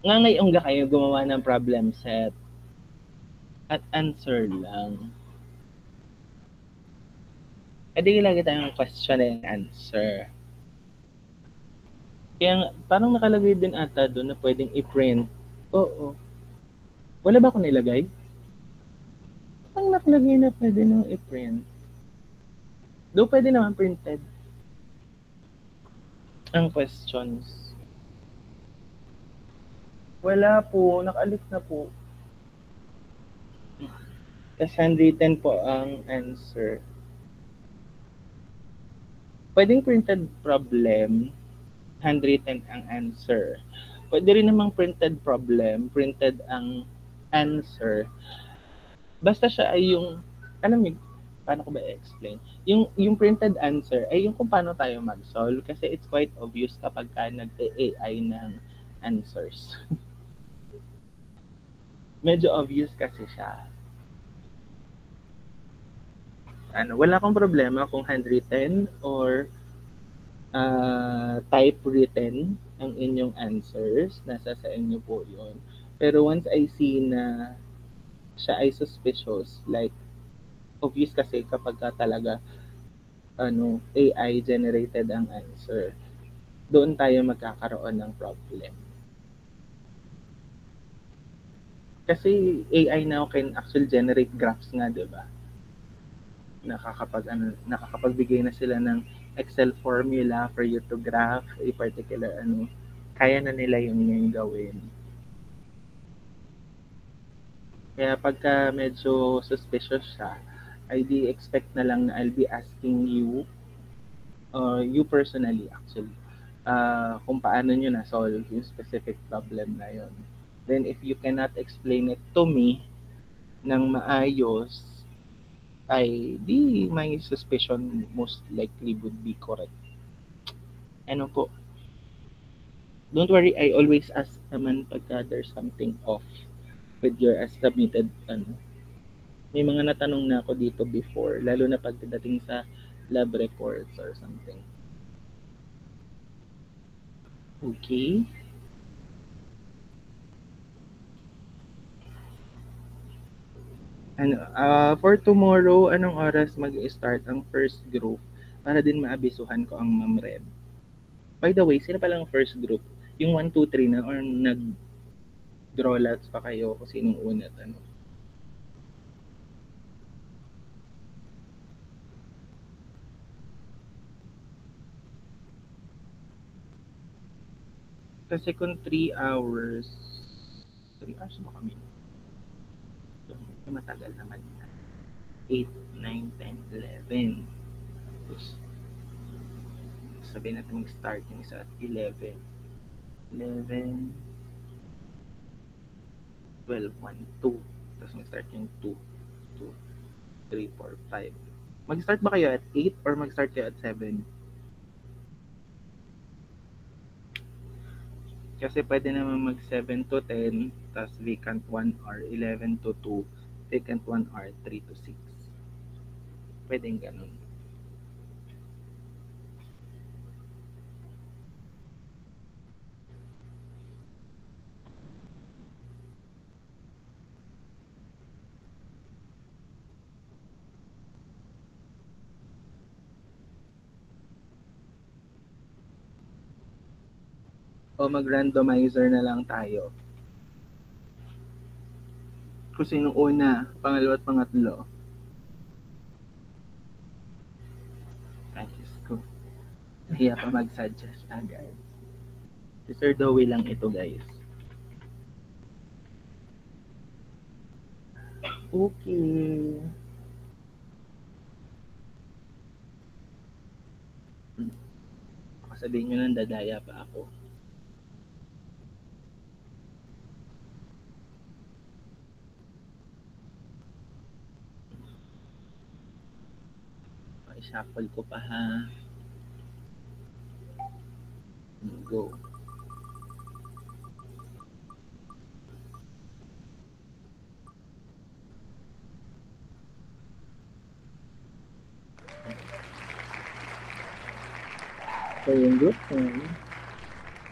Nga ngayon ka kayo gumawa ng problem set at answer lang. E di lagi tayong question and answer. Kaya parang nakalagay din ata doon na pwedeng i-print. Oo. Wala ba akong nilagay? Parang nakalagay na pwede nang i-print. Do pwede naman printed ang questions. Wala po, nakaalis na po. Tapos handwritten po ang answer. Pwedeng printed problem, handwritten ang answer. Pwede rin namang printed problem, printed ang answer. Basta siya ay yung, alam niyo, paano ko ba i-explain? Yung printed answer ay yung kung paano tayo mag-solve kasi it's quite obvious kapag ka nag-AI ng answers. Medyo obvious kasi siya. Wala akong problema kung handwritten or typewritten ang inyong answers. Nasa sa inyo po yun. Pero once I see na siya ay suspicious. Like, obvious kasi kapag ka talaga AI generated ang answer, doon tayo magkakaroon ng problem. Kasi AI now can actually generate graphs nga, di ba? Nakakapagbigay na sila ng Excel formula for you to graph a particular kaya na nila yung gawin. Kaya pagka medyo suspicious siya, I di expect na lang na I'll be asking you, you personally actually, kung paano nyo na-solve yung specific problem na yon. Then if you cannot explain it to me ng maayos, ay di my suspicion most likely would be correct. Ano po? Don't worry, I always ask naman pagka there's something off with your submitted May mga natanong na ako dito before, lalo na pagdating sa lab reports or something. Okay. For tomorrow, anong oras mag-start ang first group para din maabisuhan ko ang Ma'am Red? By the way, sino palang first group? Yung 1, 2, 3 na or nag-draw lots pa kayo kung sinong una at ano? Kasi kung 3 hours, 3 hours ba kami? Matagal naman yan. 8, 9, 10, 11. Sabihin natin mag-start yung isa at 11. 11, 12, 1, 2. Tapos mag-start yung 2, 2, 3, 4, 5. Mag-start ba kayo at 8 or mag-start kayo at 7? Kasi pwede naman mag 7 to 10, tapos vacant 1 hour, 11 to 2, vacant 1 hour, 3 to 6. Pwedeng ganun. O mag-randomizer na lang tayo. Kung sino una, pangalawa at pangatlo. Ay, Diyos ko. Nahiya pa mag-suggest agad. Si Sir Dowie lang ito, guys. Okay. Sabihin nyo nang dadaya pa ako. I-shuffle ko pa ha. Go. So yung group 1,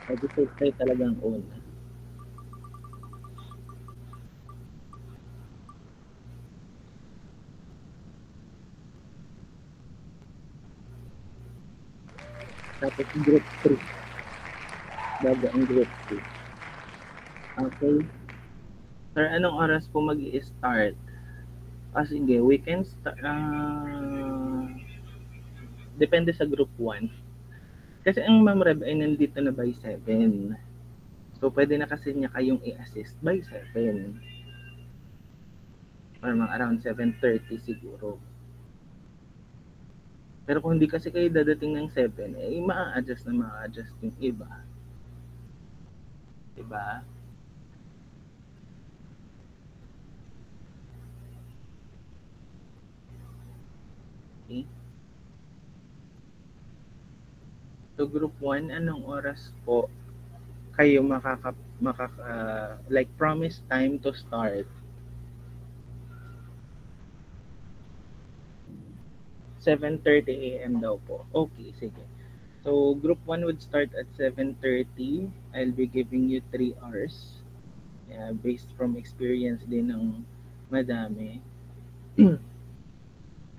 pag-isip tayo talagang una. Tapos group 3. Bago ang group 2. Okay. Sir, anong oras po mag-i-start? Sige, we can start. Depende sa group 1. Kasi ang Ma'am Reb ay nandito na by 7. So, pwede na kasi niya kayong i-assist by 7. Or mga around 7:30 siguro. Pero kung hindi kasi kayo dadating ng 7, ma-adjust yung iba. Diba? Okay. So, group 1, anong oras po kayo like promise time to start? 7:30 a.m. daw po. Okay, sige. So, group 1 would start at 7:30. I'll be giving you 3 hours. Based from experience din ng madami.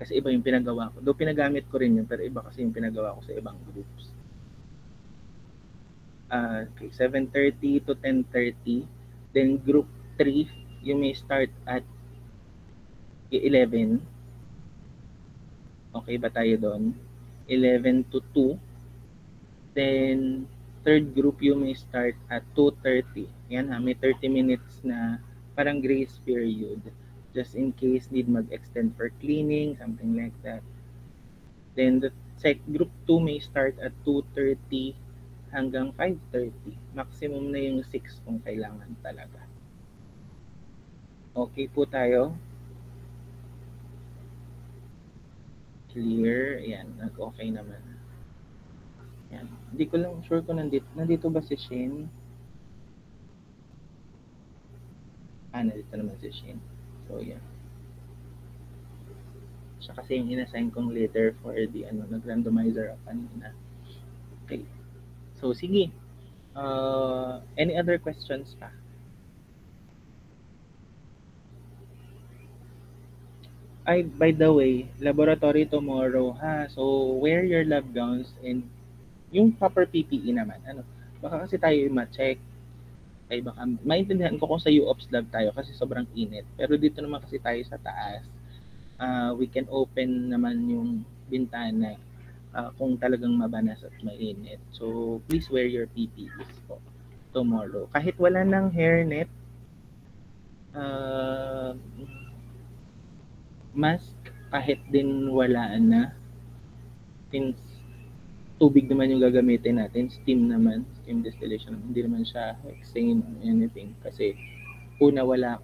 Kasi iba yung pinagawa ko. Though pinagamit ko rin yun, pero iba kasi yung pinagawa ko sa ibang groups. Okay, 7:30 to 10:30. Then group 3, you may start at 11. Okay ba tayo doon? 11 to 2. Then, third group, you may start at 2:30. Yan ha, may 30 minutes na parang grace period. Just in case need mag-extend for cleaning, something like that. Then, the group 2 may start at 2:30 hanggang 5:30. Maximum na yung 6 kung kailangan talaga. Okay po tayo? Clear. Yan, nag-okay naman. Yan. Hindi ko lang sure kung nandito ba si Shane? Nandito naman si Shane. So, yan. Siya kasi yung inassign kong leader for the nag-randomizer kanina. Okay. So, sige. Any other questions pa? Ay, by the way, laboratory tomorrow ha. So, wear your lab gowns and yung proper PPE naman. Baka kasi tayo ma-check. Ay, baka maintindihan ko kung sa UOPS lab tayo kasi sobrang init. Pero dito naman kasi tayo sa taas. We can open naman yung bintana kung talagang mabanas at mainit. So, please wear your PPEs po tomorrow. Kahit wala ng hairnet, mask, kahit din wala na, since tubig naman yung gagamitin natin, steam distillation, hindi naman siya hexane or anything. Kasi, una, wala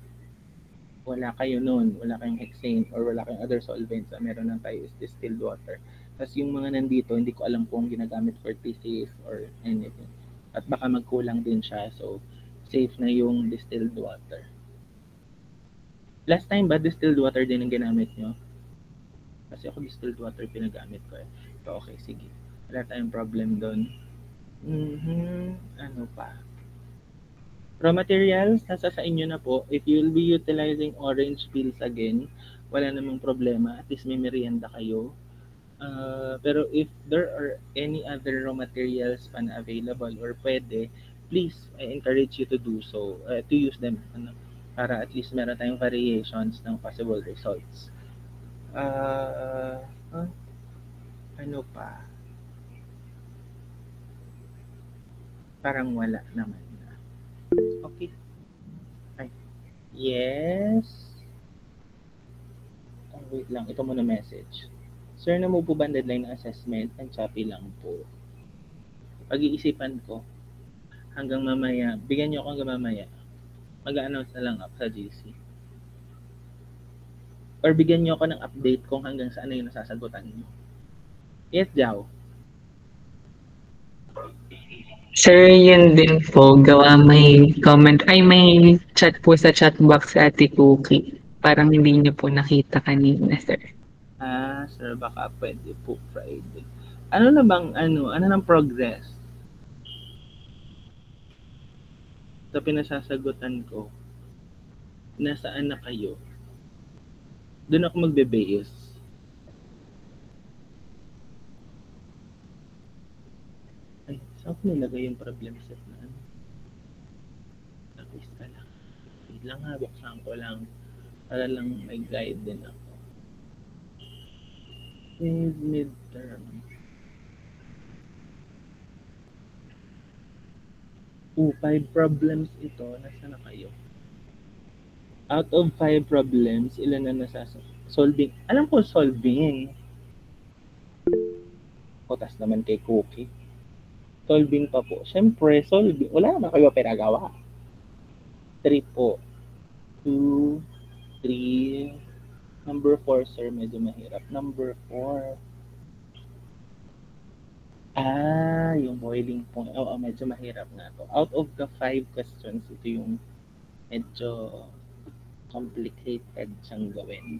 kayo noon, wala kayong hexane or wala kayong other solvents. Meron lang tayo is distilled water. Tapos yung mga nandito, hindi ko alam kung ginagamit for thesis or anything. At baka magkulang din siya. So, safe na yung distilled water. Last time ba distilled water din ang ginamit nyo? Kasi ako distilled water pinagamit ko eh. So, okay, sige. Wala tayong problem doon. Ano pa? Raw materials, nasa sa inyo na po. If you'll be utilizing orange peels again, wala namang problema. At least may merienda kayo. Pero if there are any other raw materials pa na available or pwede, please, I encourage you to do so, to use them, para at least meron tayong variations ng possible results. Ano pa? Parang wala naman na. Okay. Ay. Yes. Wait lang, ito muna message. Sir, na-move po ba ang deadline ng assessment? Ang choppy lang po. Pag-iisipan ko hanggang mamaya. Bigyan niyo ako hanggang mamaya. Mag-a-announce na lang ako sa GC. Or bigyan niyo ako ng update kung hanggang saan na yung nasasagutan niyo. Yes, Jao. Sir, yun din po. Gawa may comment. Ay, may chat po sa chat box sa Ate Cookie. Parang hindi niyo po nakita kanina, sir. Sir, baka pwede po Friday. Ano na bang, ano ng progress? Sa pinasasagutan ko, nasaan na kayo? Doon ako magbe-base. Ay, saan ko nilagay yung problem set na ano? Tapos ka lang. Wait lang ha, buksan ko lang. Para lang may guide din ako. Midterm. 5 problems ito. Nasaan na kayo? Out of 5 problems, ilan na solving? Alam ko solving. Tas naman kay Cookie. Solving pa po. Siyempre, solving. Wala naman kayo pinagawa. 3 po. 2, 3. Number 4, sir, medyo mahirap. Number 4. Yung boiling point. Oo, medyo mahirap na to. Out of the 5 questions, ito yung medyo complicated siyang gawin.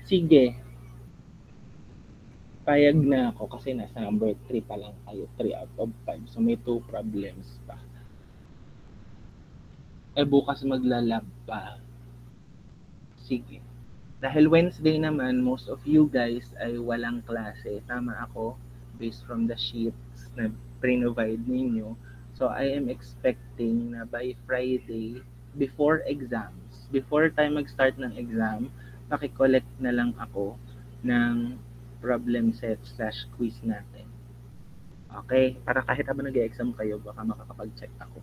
Sige. Payag na ako kasi nasa number 3 pa lang kayo. 3 out of 5. So, may 2 problems pa. bukas maglalab pa. Sige. Dahil Wednesday naman, most of you guys ay walang klase. Tama ako? Based from the sheets na pre-provide ninyo. So, I am expecting na by Friday, before exams, before tayo mag-start ng exam, makicollect na lang ako ng problem set / quiz natin. Okay? Para kahit habang nag-exam kayo, baka makakapag-check ako.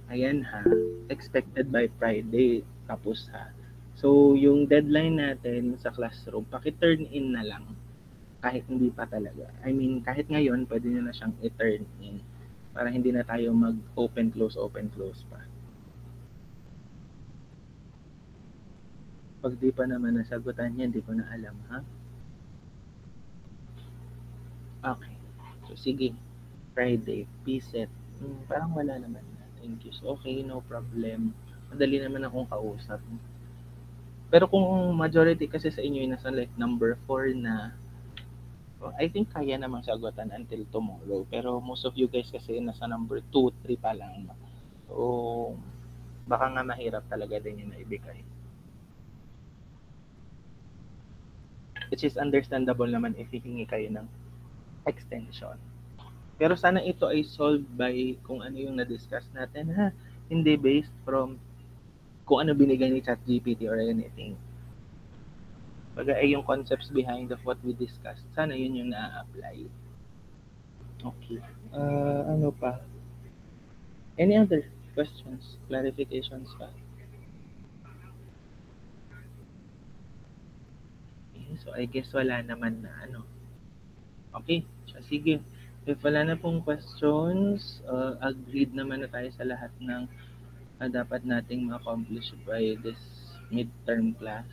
Ayan ha, expected by Friday, tapos ha. So, yung deadline natin sa classroom, paki-turn in na lang. Kahit hindi pa talaga. I mean, kahit ngayon, pwede nyo na siyang i-turn in. Para hindi na tayo mag-open, close pa. Pag di pa naman nasagutan niya, hindi ko na alam, ha? Okay. So, sige. Friday, P-set. Parang wala naman na. Thank you. So, okay, no problem. Madali naman akong kausap. Pero kung majority kasi sa inyo ay nasa like number 4 na, I think kaya namang sagutan until tomorrow. Pero most of you guys kasi nasa number 2, 3 pa lang. So, baka nga mahirap talaga din yung naibigay. Which is understandable naman if hihingi kayo ng extension. Pero sana ito ay solved by kung ano yung na-discuss natin, ha? Hindi based from kung ano binigay ni ChatGPT or anything. Pag ay yung concepts behind of what we discussed, sana yun yung na-apply. Okay. Ano pa? Any other questions, clarifications pa? Okay, so I guess wala naman na ano. Okay, so sige. If wala na pong questions, agreed naman na tayo sa lahat ng dapat nating ma-accomplish by this midterm class.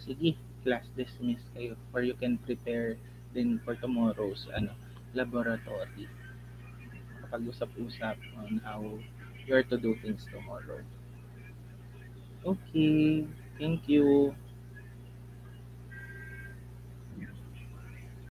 Sige, class dismiss kayo or you can prepare din for tomorrow's laboratory. Kapag-usap-usap on how you're to do things tomorrow. Okay, thank you.